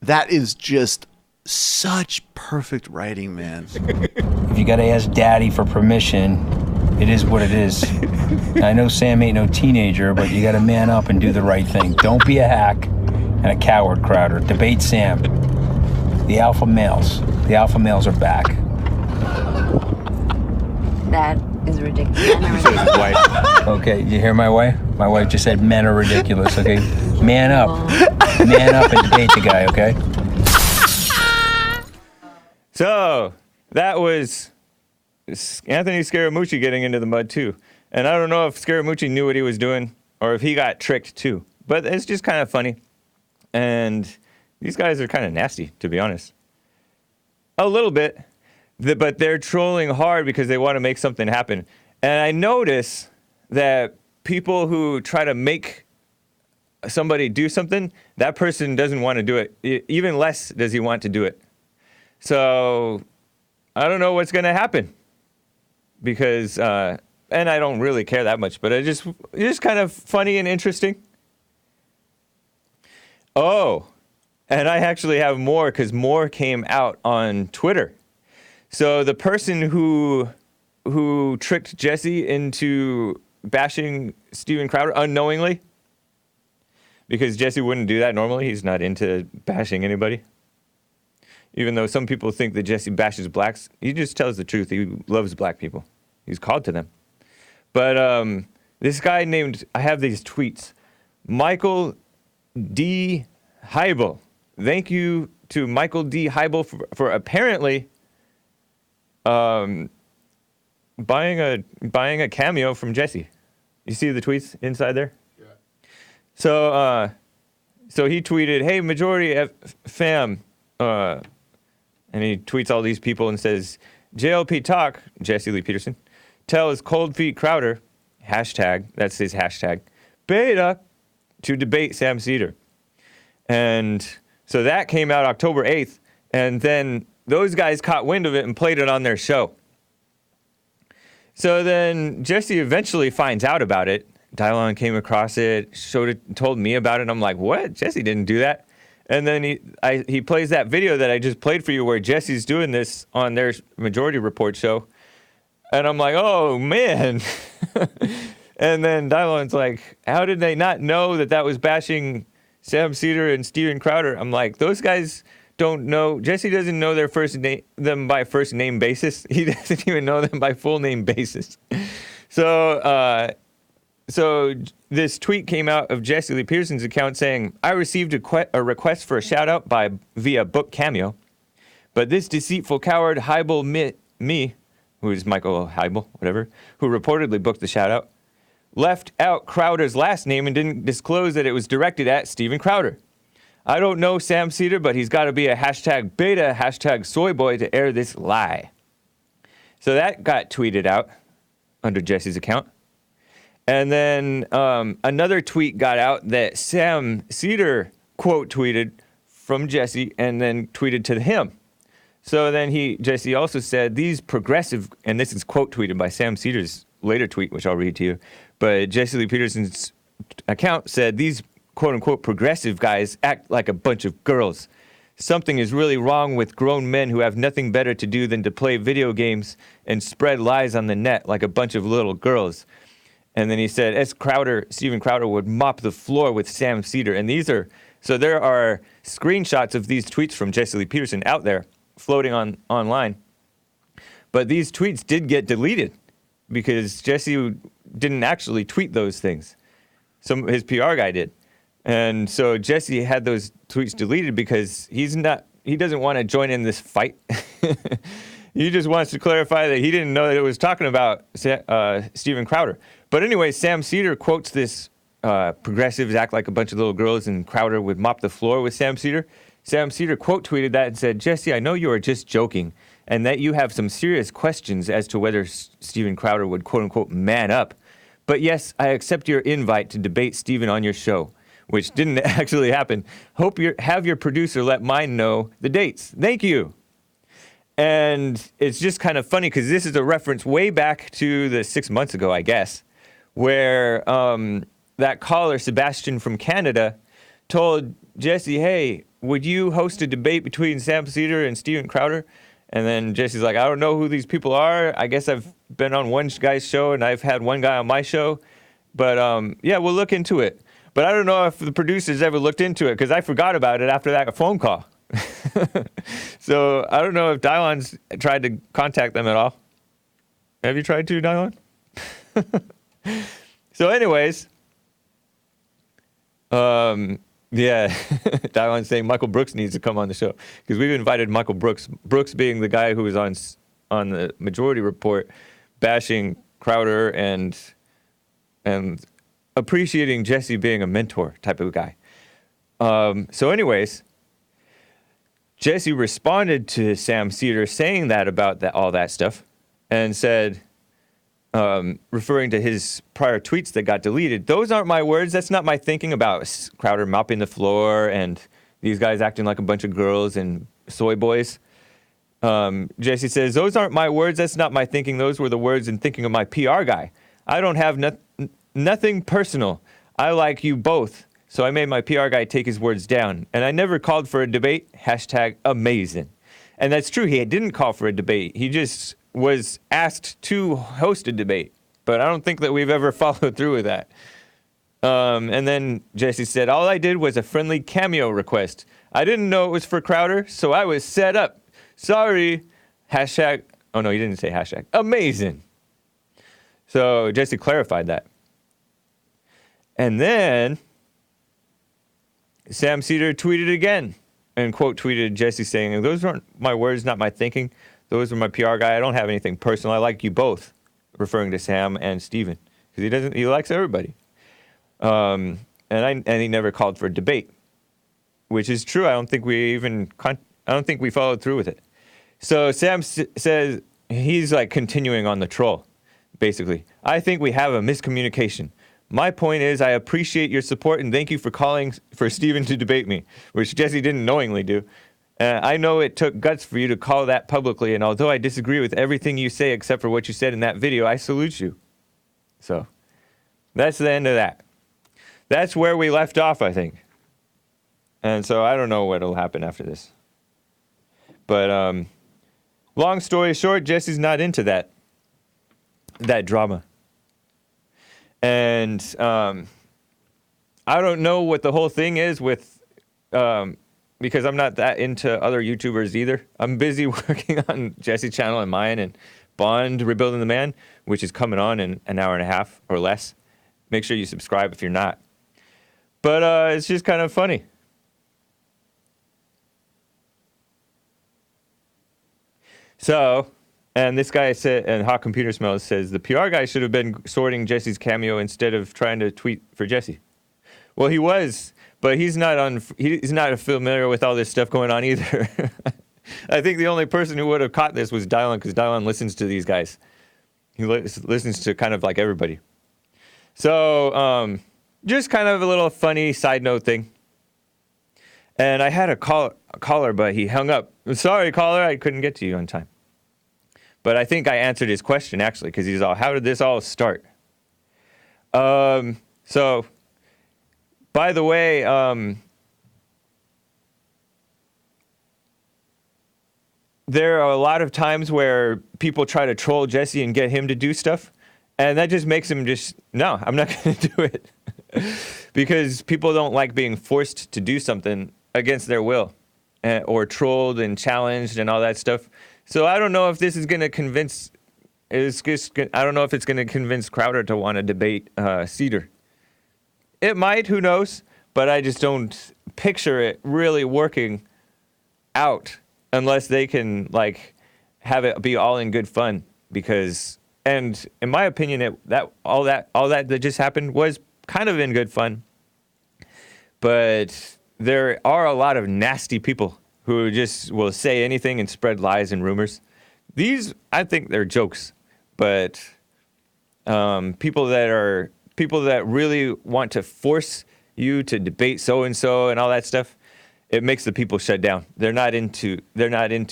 that is just such perfect writing, man. If you gotta ask Daddy for permission, it is what it is. I know Sam ain't no teenager, but you gotta man up and do the right thing. Don't be a hack and a coward, Crowder. Debate Sam. The alpha males. The alpha males are back. That is ridiculous. Okay, you hear my wife? My wife just said men are ridiculous, okay? Man up. Man up and debate the guy, okay? So that was Anthony Scaramucci getting into the mud too. And I don't know if Scaramucci knew what he was doing or if he got tricked too. But it's just kind of funny. And these guys are kind of nasty, to be honest. A little bit. But they're trolling hard because they want to make something happen. And I notice that people who try to make somebody do something, that person doesn't want to do it. Even less does he want to do it. So I don't know what's going to happen because, and I don't really care that much, but it's just kind of funny and interesting. Oh, and I actually have more because more came out on Twitter. So the person who tricked Jesse into bashing Steven Crowder unknowingly, because Jesse wouldn't do that normally. He's not into bashing anybody. Even though some people think that Jesse bashes blacks, he just tells the truth. He loves black people. He's called to them. But this guy named, I have these tweets, Michael D. Heibel. Thank you to Michael D. Heibel for apparently buying a Cameo from Jesse. You see the tweets inside there? Yeah. So he tweeted, "Hey, majority fam," and he tweets all these people and says, "JLP talk, Jesse Lee Peterson, tells Cold Feet Crowder, hashtag, that's his hashtag, beta, to debate Sam Seder." And so that came out October 8th, and then those guys caught wind of it and played it on their show. So then Jesse eventually finds out about it. Dylon came across it, showed it, told me about it. And I'm like, what? Jesse didn't do that. And then he plays that video that I just played for you where Jesse's doing this on their Majority Report show. And I'm like, oh, man. And then Dylon's like, how did they not know that was bashing Sam Seder and Steven Crowder? I'm like, those guys don't know. Jesse doesn't know them by first name basis. He doesn't even know them by full name basis. So this tweet came out of Jesse Lee Peterson's account saying, "I received a request for a shout out via book Cameo, but this deceitful coward Heibel me, who is Michael Heibel, whatever, who reportedly booked the shout out, left out Crowder's last name and didn't disclose that it was directed at Steven Crowder. I don't know Sam Seder, but he's got to be a hashtag beta, hashtag soy boy to air this lie." So that got tweeted out under Jesse's account. And then another tweet got out that Sam Seder quote tweeted from Jesse and then tweeted to him. So then Jesse also said, "These progressive," and this is quote tweeted by Sam Seder's later tweet, which I'll read to you. But Jesse Lee Peterson's account said, "These quote-unquote progressive guys act like a bunch of girls. Something is really wrong with grown men who have nothing better to do than to play video games and spread lies on the net like a bunch of little girls." And then he said, Steven Crowder would mop the floor with Sam Seder. And so there are screenshots of these tweets from Jesse Lee Peterson out there floating online. But these tweets did get deleted because Jesse didn't actually tweet those things. His PR guy did. And so Jesse had those tweets deleted because he doesn't want to join in this fight. He just wants to clarify that he didn't know that it was talking about Steven Crowder. But anyway, Sam Seder quotes this progressives act like a bunch of little girls and Crowder would mop the floor with Sam Seder. Sam Seder quote tweeted that and said, "Jesse, I know you are just joking and that you have some serious questions as to whether Steven Crowder would quote unquote man up. But yes, I accept your invite to debate Steven on your show," which didn't actually happen. "Hope have your producer let mine know the dates. Thank you." And it's just kind of funny because this is a reference way back to the 6 months ago, I guess, where that caller, Sebastian from Canada, told Jesse, "Hey, would you host a debate between Sam Seder and Steven Crowder?" And then Jesse's like, "I don't know who these people are. I guess I've been on one guy's show and I've had one guy on my show. But yeah, we'll look into it." But I don't know if the producers ever looked into it because I forgot about it after that phone call. So I don't know if Dylon's tried to contact them at all. Have you tried to, Dylon? So anyways, yeah, Dylon's saying Michael Brooks needs to come on the show because we've invited Michael Brooks. Brooks being the guy who was on the Majority Report bashing Crowder and appreciating Jesse being a mentor type of guy. So anyways, Jesse responded to Sam Seder saying that about all that stuff and said, referring to his prior tweets that got deleted, "Those aren't my words. That's not my thinking about Crowder mopping the floor and these guys acting like a bunch of girls and soy boys." Jesse says, "Those aren't my words. That's not my thinking. Those were the words and thinking of my PR guy. I don't have nothing personal. I like you both. So I made my PR guy take his words down. And I never called for a debate. Hashtag amazing." And that's true. He didn't call for a debate. He just was asked to host a debate. But I don't think that we've ever followed through with that. And then Jesse said, "All I did was a friendly Cameo request. I didn't know it was for Crowder, so I was set up. Sorry. Hashtag. Oh, no, you didn't say hashtag. Amazing. So Jesse clarified that. And then Sam Seder tweeted again and quote tweeted Jesse saying, those aren't my words, not my thinking. Those were my PR guy. I don't have anything personal. I like you both, referring to Sam and Steven. Because he likes everybody. And he never called for a debate, which is true. I don't think we followed through with it. So Sam says he's like continuing on the troll, basically. I think we have a miscommunication. My point is I appreciate your support and thank you for calling for Steven to debate me, which Jesse didn't knowingly do. I know it took guts for you to call that publicly, and although I disagree with everything you say except for what you said in that video, I salute you. So that's the end of that. That's where we left off, I think. And so I don't know what will happen after this. But long story short, Jesse's not into that drama. And I don't know what the whole thing is with, because I'm not that into other YouTubers either. I'm busy working on Jesse's channel and mine and Bond Rebuilding the Man, which is coming on in an hour and a half or less. Make sure you subscribe if you're not. But it's just kind of funny. So, and this guy said, and Hot Computer Smells says, the PR guy should have been sorting Jesse's Cameo instead of trying to tweet for Jesse. Well, he was, but he's not familiar with all this stuff going on either. I think the only person who would have caught this was Dylan, because Dylan listens to these guys. He listens to kind of like everybody. So, just kind of a little funny side note thing. And I had a caller, but he hung up. Sorry, caller, I couldn't get to you on time. But I think I answered his question, actually, because he's all, how did this all start? So, by the way, there are a lot of times where people try to troll Jesse and get him to do stuff. And that just makes him no, I'm not going to do it. Because people don't like being forced to do something against their will. Or trolled and challenged and all that stuff. So I don't know if this is going to convince... I don't know if it's going to convince Crowder to want to debate Seder. It might, who knows? But I just don't picture it really working out unless they can, like, have it be all in good fun. Because... And in my opinion, all that just happened was kind of in good fun. But there are a lot of nasty people who just will say anything and spread lies and rumors. These, I think they're jokes. But people that really want to force you to debate so-and-so and all that stuff, it makes the people shut down. They're not into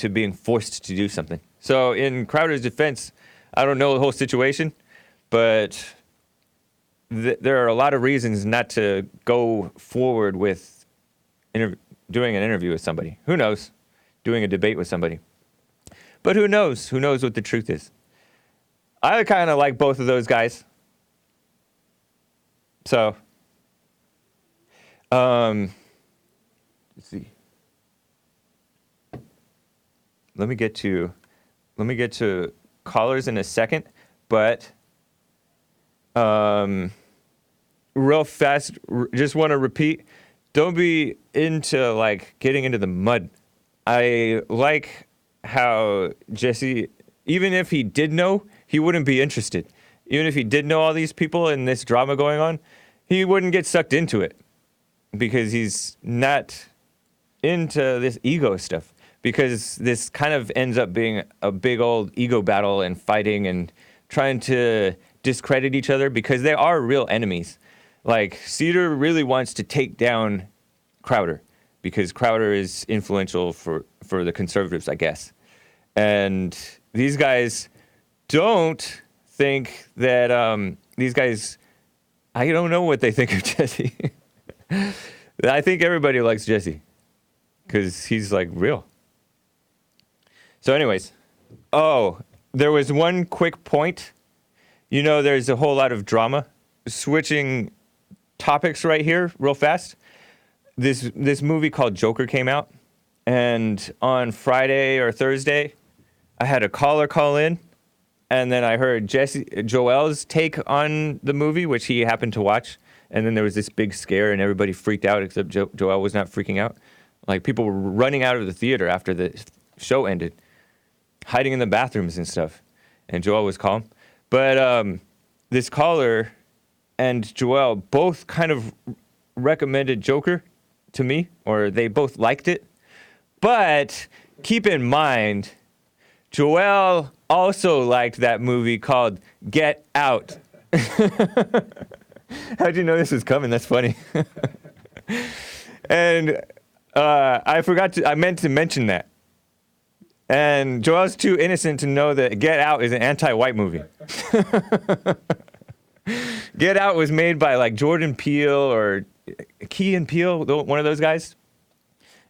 being forced to do something. So in Crowder's defense... I don't know the whole situation, but there are a lot of reasons not to go forward with doing an interview with somebody. Who knows? Doing a debate with somebody. But who knows? Who knows what the truth is? I kind of like both of those guys. So, let's see. Let me get to callers in a second, but real fast, just want to repeat, don't be into like getting into the mud. I like how Jesse, even if he did know, he wouldn't be interested. Even if he did know all these people and this drama going on, he wouldn't get sucked into it because he's not into this ego stuff. Because this kind of ends up being a big old ego battle and fighting and trying to discredit each other because they are real enemies. Like, Seder really wants to take down Crowder because Crowder is influential for the conservatives, I guess. And these guys don't think that, these guys, I don't know what they think of Jesse. I think everybody likes Jesse because he's like real. So anyways, there was one quick point. You know, there's a whole lot of drama. Switching topics right here real fast. this movie called Joker came out, and on Friday or Thursday, I had a caller call in, and then I heard Joel's take on the movie, which he happened to watch, and then there was this big scare, and everybody freaked out except Joel was not freaking out. Like, people were running out of the theater after the show ended, hiding in the bathrooms and stuff, and Joel was calm. But this caller and Joel both kind of recommended Joker to me, or they both liked it. But keep in mind, Joel also liked that movie called Get Out. How'd you know this was coming? That's funny. And I meant to mention that. And Joel's too innocent to know that Get Out is an anti-white movie. Get Out was made by like Jordan Peele or Key and Peele, one of those guys.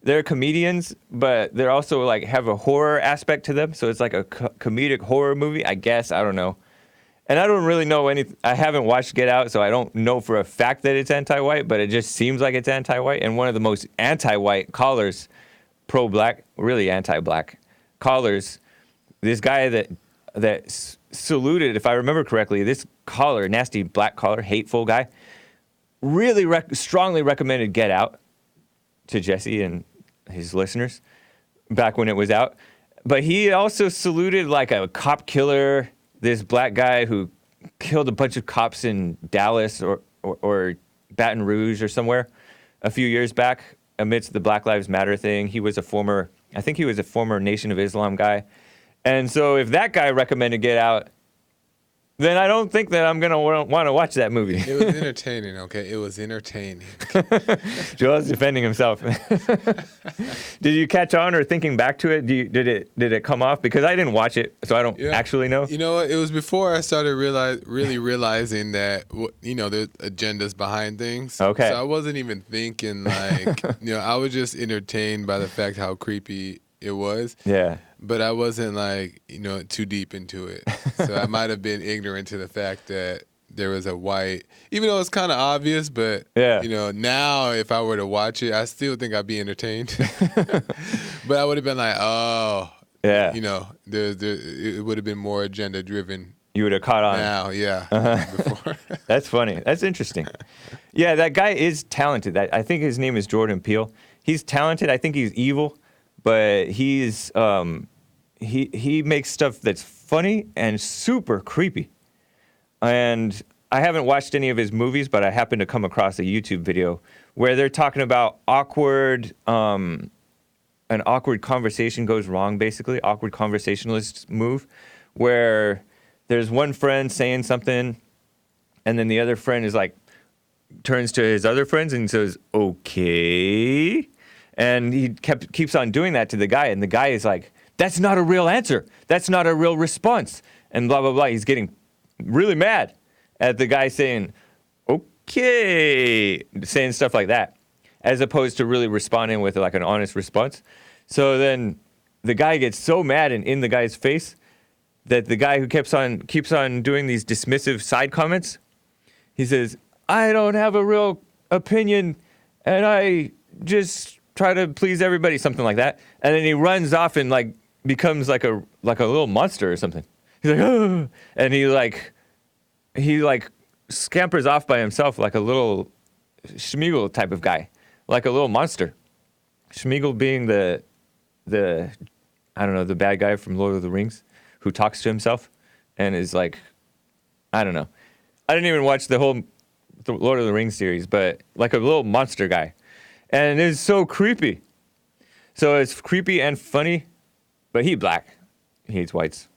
They're comedians, but they're also like have a horror aspect to them. So it's like a comedic horror movie, I guess. I don't know. And I don't really know anything. I haven't watched Get Out, so I don't know for a fact that it's anti-white, but it just seems like it's anti-white. And one of the most anti-white callers, pro-black, really anti-black callers, this guy that saluted, if I remember correctly, this caller, nasty black caller, hateful guy, really strongly recommended Get Out to Jesse and his listeners back when it was out. But he also saluted like a cop killer, this black guy who killed a bunch of cops in Dallas or Baton Rouge or somewhere a few years back amidst the Black Lives Matter thing. I think he was a former Nation of Islam guy. And so if that guy recommended Get Out, then I don't think that I'm going to want to watch that movie. It was entertaining, okay? It was entertaining. Joel's defending himself. Did you catch on, or thinking back to it, did it come off? Because I didn't watch it, so I don't actually know. You know what? It was before I started really realizing that, there's agendas behind things. Okay. So I wasn't even thinking like, I was just entertained by the fact how creepy it was. Yeah. But I wasn't like, too deep into it. So I might have been ignorant to the fact that there was a white, even though it's kind of obvious, but, now if I were to watch it, I still think I'd be entertained. But I would have been like, oh, yeah, it would have been more agenda driven. You would have caught on. Now, yeah. Before. That's funny. That's interesting. Yeah, that guy is talented. I think his name is Jordan Peele. He's talented. I think he's evil. But he's he makes stuff that's funny and super creepy. And I haven't watched any of his movies, but I happened to come across a YouTube video where they're talking about an awkward conversation goes wrong, basically, awkward conversationalist move, where there's one friend saying something, and then the other friend is like, turns to his other friends and says, okay. And he keeps on doing that to the guy, and the guy is like, that's not a real answer. That's not a real response. And blah, blah, blah. He's getting really mad at the guy saying, okay, saying stuff like that, as opposed to really responding with like an honest response. So then the guy gets so mad and in the guy's face that the guy who keeps on doing these dismissive side comments, he says, I don't have a real opinion, and I just try to please everybody, something like that. And then he runs off and like becomes like a little monster or something. He's like, oh, and he scampers off by himself like a little Schmeagol type of guy, like a little monster. Schmeagol being the I don't know, the bad guy from Lord of the Rings who talks to himself and is like, I don't know. I didn't even watch the whole Lord of the Rings series, but like a little monster guy. And it's so creepy. So it's creepy and funny, but he black. He hates whites.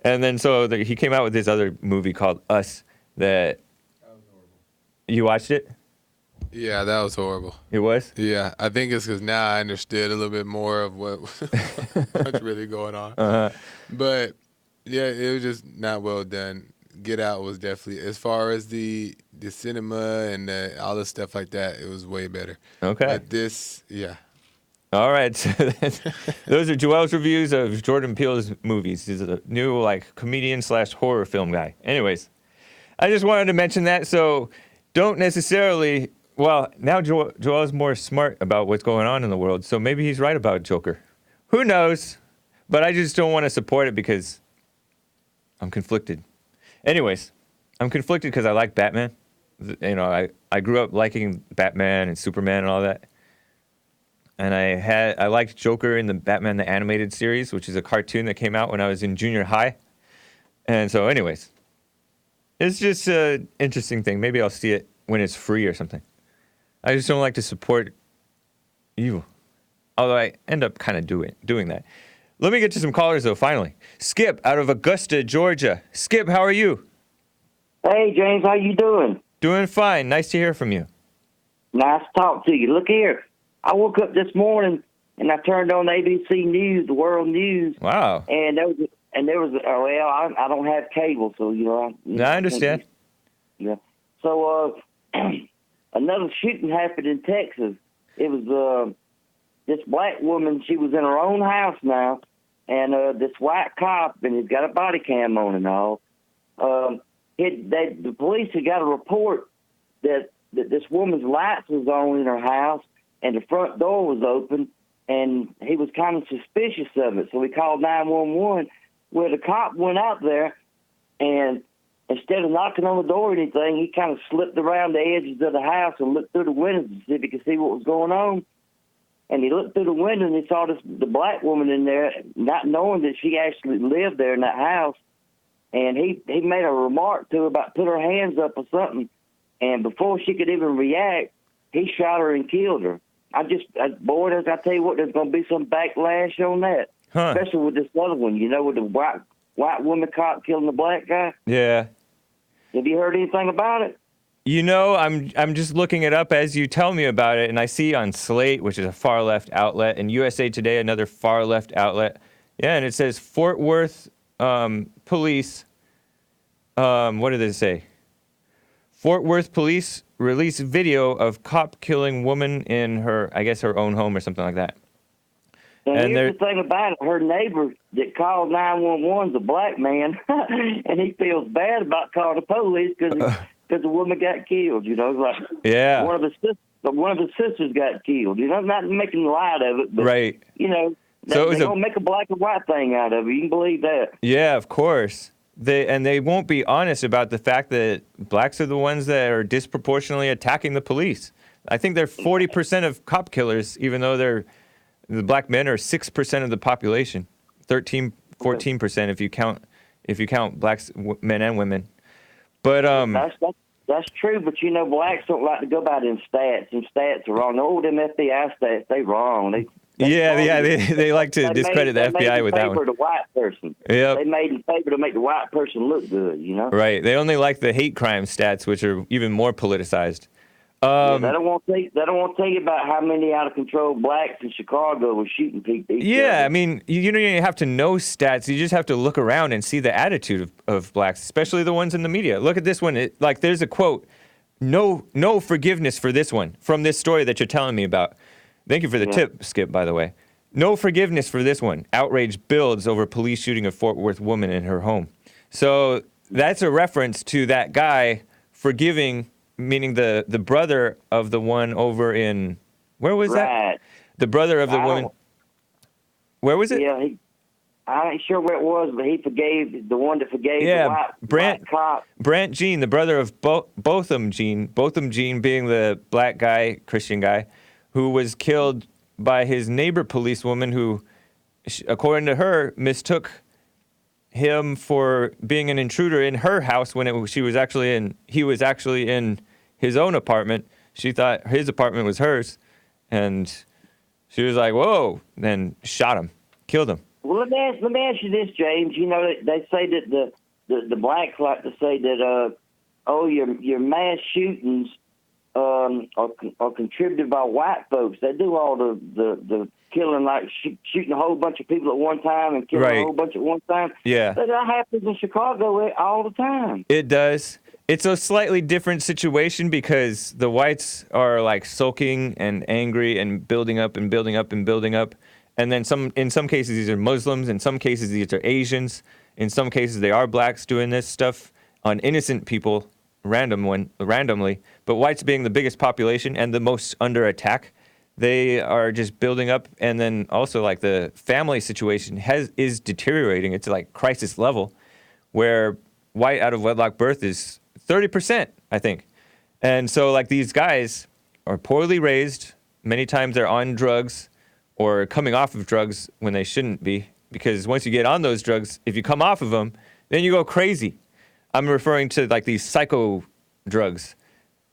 And then so he came out with this other movie called Us that was horrible. You watched it? Yeah, that was horrible. It was? Yeah, I think it's because now I understood a little bit more of what's really going on. Uh-huh. But yeah, it was just not well done. Get Out was definitely, as far as the cinema and all the stuff like that, it was way better. Okay. But this, yeah. All right. So those are Joel's reviews of Jordan Peele's movies. He's a new like comedian / horror film guy. Anyways, I just wanted to mention that. So don't necessarily Well, now Joel's more smart about what's going on in the world, so maybe he's right about Joker. Who knows? But I just don't want to support it because I'm conflicted. Anyways, I'm conflicted because I like Batman. You know, I grew up liking Batman and Superman and all that. And I liked Joker in the Batman the Animated Series, which is a cartoon that came out when I was in junior high. And so anyways, it's just an interesting thing. Maybe I'll see it when it's free or something. I just don't like to support evil. Although I end up kind of doing that. Let me get to some callers, though, finally. Skip, out of Augusta, Georgia. Skip, how are you? Hey, James, how you doing? Doing fine. Nice to hear from you. Nice to talk to you. Look here. I woke up this morning, and I turned on ABC News, the World News. Wow. And there was I don't have cable, so, you know. I understand. Yeah. So, another shooting happened in Texas. It was this black woman. She was in her own house now, and this white cop, and he's got a body cam on and all. The police had got a report that this woman's lights was on in her house, and the front door was open, and he was kind of suspicious of it. So he called 911. Well, the cop went out there, and instead of knocking on the door or anything, he kind of slipped around the edges of the house and looked through the windows to see if he could see what was going on. And he looked through the window, and he saw the black woman in there, not knowing that she actually lived there in that house. And he made a remark to her about put her hands up or something. And before she could even react, he shot her and killed her. Boy, as I tell you what, there's going to be some backlash on that. Huh. Especially with this other one, you know, with the white woman cop killing the black guy. Yeah. Have you heard anything about it? You know, I'm just looking it up as you tell me about it, and I see on Slate, which is a far-left outlet, and USA Today, another far-left outlet. Yeah, and it says Fort Worth police, what did it say? Fort Worth police release video of cop killing woman in her own home or something like that. And here's the thing about it. Her neighbor that called 911 is a black man, and he feels bad about calling the police because the woman got killed. You know, like one of the sisters got killed. You know, not making light of it, but right. You know, they're gonna make a black and white thing out of it. You can believe that. Yeah, of course. They won't be honest about the fact that blacks are the ones that are disproportionately attacking the police. I think they're 40% of cop killers, even though the black men are 6% of the population, 14% if you count blacks, men and women. But that's true. But you know, blacks don't like to go by them stats. Them stats are wrong. Oh, them FBI stats, they wrong. They like to discredit the FBI with that one. They made in favor of the white person. Yep. They made in favor to make the white person look good. You know. Right. They only like the hate crime stats, which are even more politicized. They don't want to tell you about how many out of control blacks in Chicago were shooting people. Yeah, I mean, you don't even have to know stats. You just have to look around and see the attitude of blacks, especially the ones in the media. Look at this one. There's a quote, no forgiveness for this one, from this story that you're telling me about. Thank you for the tip, Skip, by the way. No forgiveness for this one. Outrage builds over police shooting a Fort Worth woman in her home. So that's a reference to that guy forgiving, meaning the brother of the one over in, where was that? The brother of the woman. Where was it? Yeah, I ain't sure where it was, but he forgave the one that forgave the white cop. Brant Jean, the brother of Botham Jean being the black guy, Christian guy, who was killed by his neighbor policewoman who, according to her, mistook him for being an intruder in her house when he was actually in his own apartment. She thought his apartment was hers, and she was like, "Whoa!" Then shot him, killed him. Well, let me ask you this, James. You know, they say that the blacks like to say that your mass shootings are contributed by white folks. They do all the killing, like shooting a whole bunch of people at one time and killing a whole bunch at one time. Yeah. But that happens in Chicago all the time. It does. It's a slightly different situation because the whites are like sulking and angry and building up and building up and building up. And then in some cases, these are Muslims. In some cases, these are Asians. In some cases, they are blacks doing this stuff on innocent people. randomly, but whites being the biggest population and the most under attack, they are just building up. And then also like the family situation is deteriorating. It's like crisis level, where white out of wedlock birth is 30%, I think. And so like these guys are poorly raised. Many times they're on drugs or coming off of drugs when they shouldn't be, because once you get on those drugs, if you come off of them, then you go crazy. I'm referring to like these psycho drugs,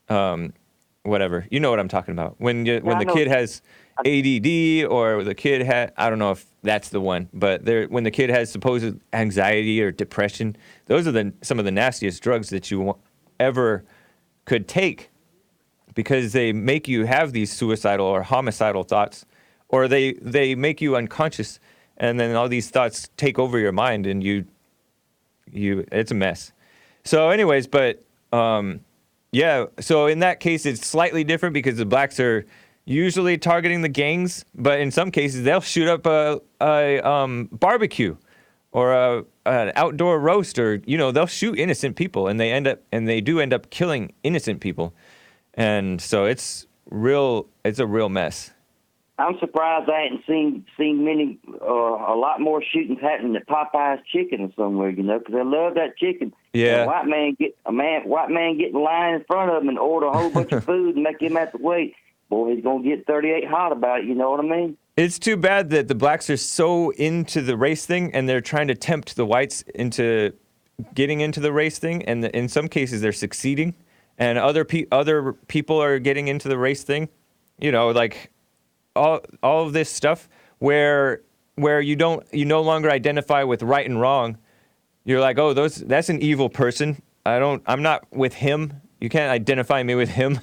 whatever. You know what I'm talking about. When the kid has ADD, or the kid had, I don't know if that's the one, but when the kid has supposed anxiety or depression, those are some of the nastiest drugs that you ever could take, because they make you have these suicidal or homicidal thoughts, or they make you unconscious, and then all these thoughts take over your mind, and you it's a mess. So anyways, but yeah, so in that case it's slightly different, because the blacks are usually targeting the gangs, but in some cases they'll shoot up a barbecue or an outdoor roast, or they'll shoot innocent people, and they do end up killing innocent people. And so it's a real mess. I'm surprised I hadn't seen many, a lot more shootings happening at Popeye's Chicken or somewhere, because I love that chicken. Yeah. A white man get in line in front of him and order a whole bunch of food and make him have to wait. Boy, he's gonna get 38 hot about it. You know what I mean? It's too bad that the blacks are so into the race thing, and they're trying to tempt the whites into getting into the race thing, and in some cases they're succeeding, and other people are getting into the race thing. Like all of this stuff where you no longer identify with right and wrong. You're like, oh, that's an evil person. I'm not with him. You can't identify me with him.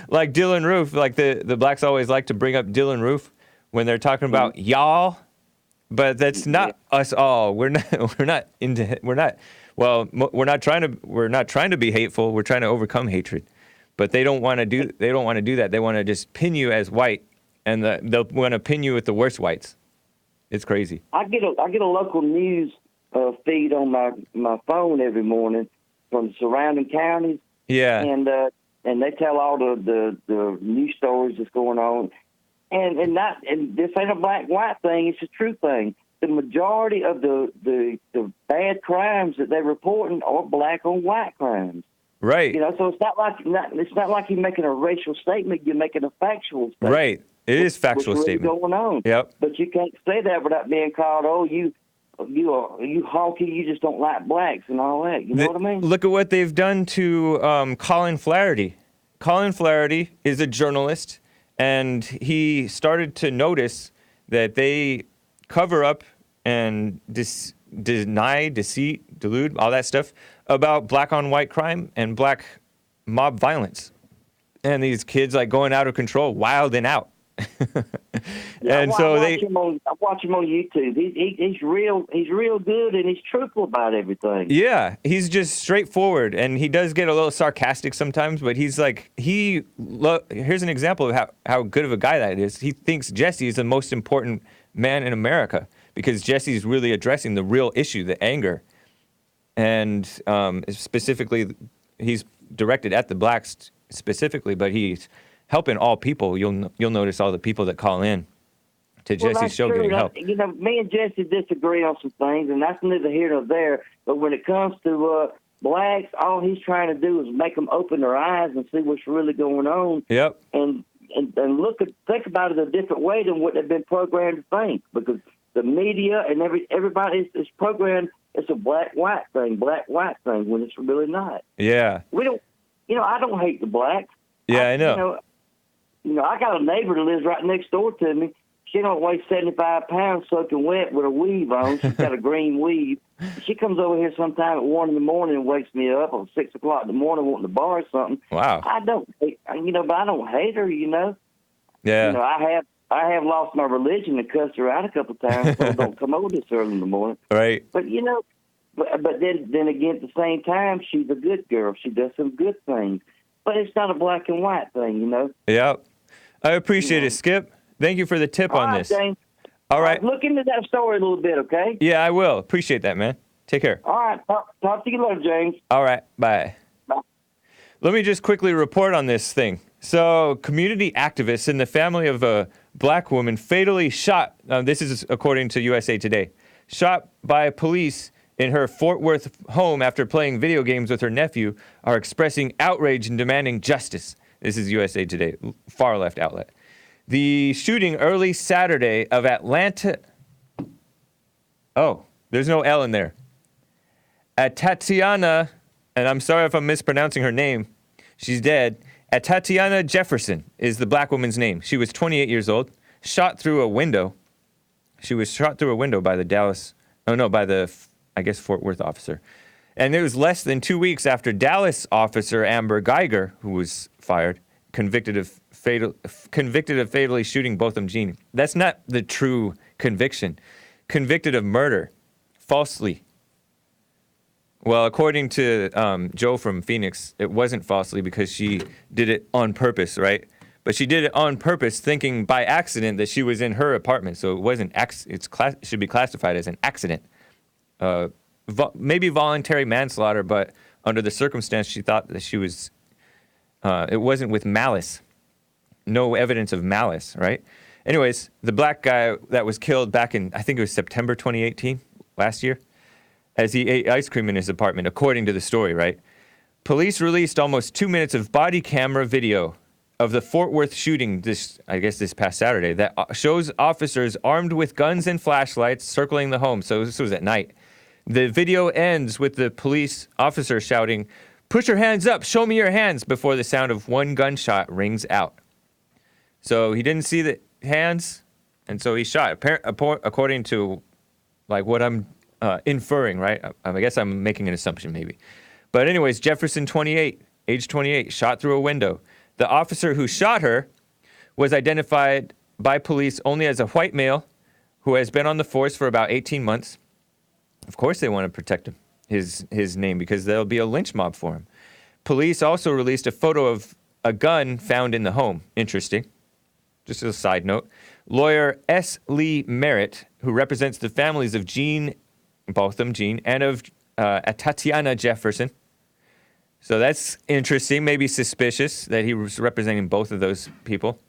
Like Dylan Roof, like the blacks always like to bring up Dylan Roof when they're talking about y'all, but that's not us all. We're not trying to be hateful. We're trying to overcome hatred, but they don't want to do that. They want to just pin you as white, and they'll want to pin you with the worst whites. It's crazy. I get a local news feed on my phone every morning from surrounding counties. Yeah. And they tell all the news stories that's going on, and this ain't a black-white thing. It's a true thing. The majority of the bad crimes that they're reporting are black on white crimes. Right. So it's not like you're making a racial statement. You're making a factual statement. Right. It is factual what's really statement going on. Yep. But you can't say that without being called, oh, you honky, you just don't like blacks and all that. You know what I mean? Look at what they've done to Colin Flaherty. Colin Flaherty is a journalist, and he started to notice that they cover up and deny, deceit, delude, all that stuff about black on white crime and black mob violence. And these kids like going out of control, wilding out. I watch him on YouTube. He's real good, and he's truthful about everything. Yeah, he's just straightforward, and he does get a little sarcastic sometimes, but he's like, here's an example of how good of a guy that is. He thinks Jesse is the most important man in America, because Jesse's really addressing the real issue, the anger. And specifically, he's directed at the blacks specifically, but he's helping all people. You'll notice all the people that call in to Jesse's show getting help. Me and Jesse disagree on some things, and that's neither here nor there. But when it comes to blacks, all he's trying to do is make them open their eyes and see what's really going on. Yep. And think about it a different way than what they've been programmed to think, because the media and everybody is programmed. It's a black-white thing, when it's really not. Yeah. We don't. I don't hate the blacks. Yeah, I know. I got a neighbor that lives right next door to me. She don't weigh 75 pounds soaking wet with a weave on. She's got a green weave. She comes over here sometime at 1 in the morning and wakes me up at 6 o'clock in the morning wanting to borrow something. Wow. I don't, but I don't hate her, Yeah. I have lost my religion and cussed her out a couple times, so don't come over this early in the morning. Right. But, but then again, at the same time, she's a good girl. She does some good things. But it's not a black and white thing, Yeah. I appreciate it, Skip. Thank you for the tip on this. James. All right. Look into that story a little bit, okay? Yeah, I will. Appreciate that, man. Take care. All right. Talk to you later, James. All right. Bye. Bye. Let me just quickly report on this thing. So, community activists in the family of a black woman fatally shot, this is according to USA Today, shot by police in her Fort Worth home after playing video games with her nephew are expressing outrage and demanding justice. This is USA Today, far left outlet. The shooting early Saturday of Atlanta. Oh, there's no L in there. Tatiana, and I'm sorry if I'm mispronouncing her name. She's dead. Tatiana Jefferson is the black woman's name. She was 28 years old, shot through a window. She was shot through a window by the I guess, Fort Worth officer. And it was less than 2 weeks after Dallas officer Amber Geiger, who was fired, convicted of fatally shooting Botham Jean. That's not the true conviction. Convicted of murder, falsely. Well, according to Joe from Phoenix, it wasn't falsely because she did it on purpose, right? But she did it on purpose, thinking by accident that she was in her apartment. So it wasn't. It should be classified as an accident. Maybe voluntary manslaughter, but under the circumstance, she thought that she was. It wasn't with malice. No evidence of malice, right? Anyways, the black guy that was killed back in, I think it was September 2018, last year, as he ate ice cream in his apartment, according to the story, right? Police released almost 2 minutes of body camera video of the Fort Worth shooting this past Saturday that shows officers armed with guns and flashlights circling the home. So this was at night. The video ends with the police officer shouting, "Put your hands up, show me your hands," before the sound of one gunshot rings out. So he didn't see the hands, and so he shot. According to like what I'm inferring, right? I guess I'm making an assumption maybe. But anyways, Jefferson, age 28, shot through a window. The officer who shot her was identified by police only as a white male who has been on the force for about 18 months. Of course they want to protect him, his name, because there'll be a lynch mob for him. Police also released a photo of a gun found in the home. Interesting. Just as a side note. Lawyer S. Lee Merritt, who represents the families of Botham Jean, and of Tatiana Jefferson. So that's interesting, maybe suspicious that he was representing both of those people.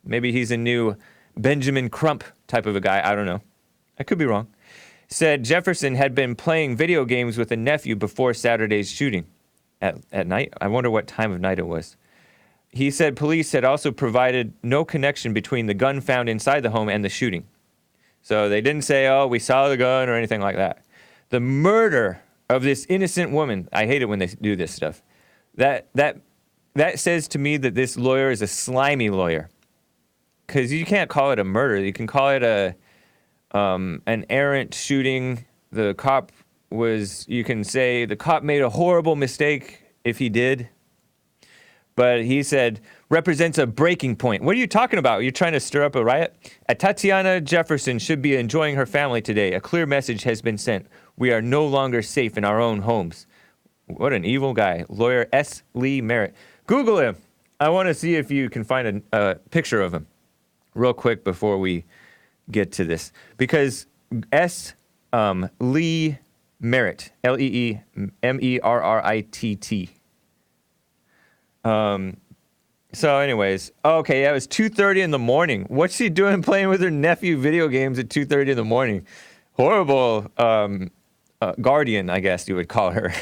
Maybe he's a new Benjamin Crump type of a guy, I don't know. I could be wrong. Said Jefferson had been playing video games with a nephew before Saturday's shooting at night. I wonder what time of night it was. He said police had also provided no connection between the gun found inside the home and the shooting. So they didn't say, oh, we saw the gun or anything like that. The murder of this innocent woman, I hate it when they do this stuff. That says to me that this lawyer is a slimy lawyer. Because you can't call it a murder. You can call it an errant shooting. You can say the cop made a horrible mistake if he did. But he said, represents a breaking point. What are you talking about? You're trying to stir up a riot? Tatiana Jefferson should be enjoying her family today. A clear message has been sent. We are no longer safe in our own homes. What an evil guy. Lawyer S. Lee Merritt. Google him. I want to see if you can find a picture of him real quick before we get to this. Because S. Lee Merritt, Leemerritt. So anyways, okay, yeah, it was 2:30 in the morning. What's she doing playing with her nephew video games at 2:30 in the morning? Horrible guardian, I guess you would call her.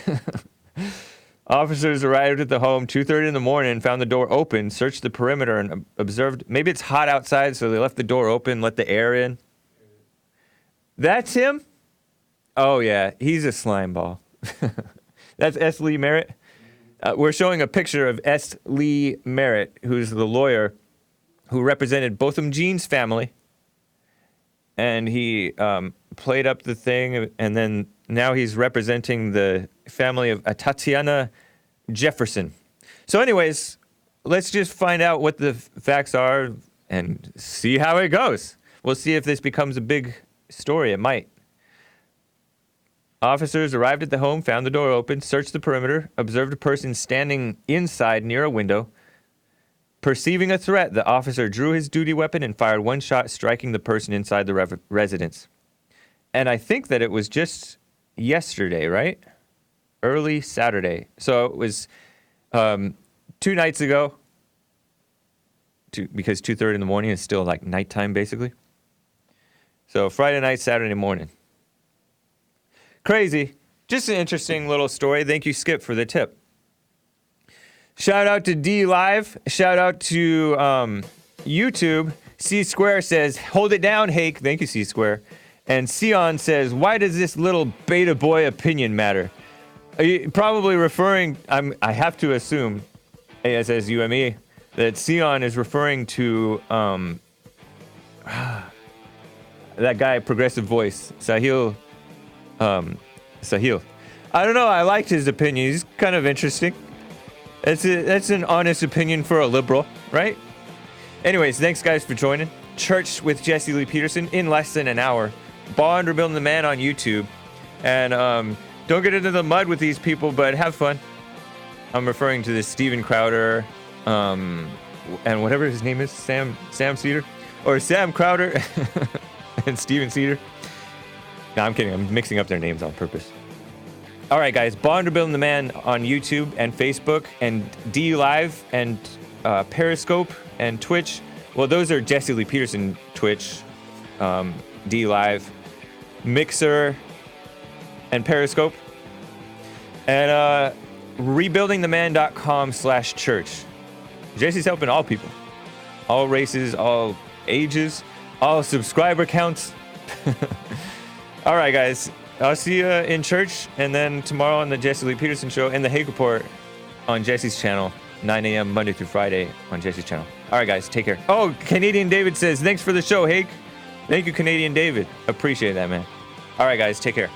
Officers arrived at the home 2:30 in the morning, found the door open, searched the perimeter, and observed maybe it's hot outside, so they left the door open, let the air in. That's him? Oh, yeah, he's a slime ball. That's S. Lee Merritt. We're showing a picture of S. Lee Merritt, who's the lawyer who represented Botham Jean's family. And he played up the thing, and then now he's representing the family of Tatiana Jefferson. So anyways, let's just find out what the facts are and see how it goes. We'll see if this becomes a big story. It might. Officers arrived at the home, found the door open, searched the perimeter, observed a person standing inside near a window. Perceiving a threat, the officer drew his duty weapon and fired one shot, striking the person inside the residence. And I think that it was just yesterday, right? Early Saturday. So it was 2 nights ago, because 2:30 in the morning is still like nighttime, basically. So Friday night, Saturday morning. Crazy. Just an interesting little story. Thank you, Skip, for the tip. Shout out to D Live. Shout out to YouTube. C Square says, hold it down, Hake. Thank you, C Square. And Sion says, why does this little beta boy opinion matter? Probably referring, I have to assume, ASSUME, that Sion is referring to that guy, Progressive Voice, Sahil. Sahil. I don't know. I liked his opinion. He's kind of interesting. That's an honest opinion for a liberal, right? Anyways, thanks guys for joining. Church with Jesse Lee Peterson in less than an hour. Bond Rebuilding the Man on YouTube. And don't get into the mud with these people, but have fun. I'm referring to this Steven Crowder, and whatever his name is, Sam Seder, or Sam Crowder and Steven Seder. No, I'm kidding. I'm mixing up their names on purpose. All right, guys. Bond Rebuilding the Man on YouTube and Facebook and D Live and Periscope and Twitch. Well, those are Jesse Lee Peterson Twitch, D Live, Mixer, and Periscope. And rebuildingtheman.com/church. Jesse's helping all people, all races, all ages, all subscriber counts. All right, guys. I'll see you in church, and then tomorrow on the Jesse Lee Peterson Show and the Hake Report on Jesse's channel, 9 a.m. Monday through Friday on Jesse's channel. All right, guys. Take care. Oh, Canadian David says, thanks for the show, Hake. Thank you, Canadian David. Appreciate that, man. All right, guys. Take care.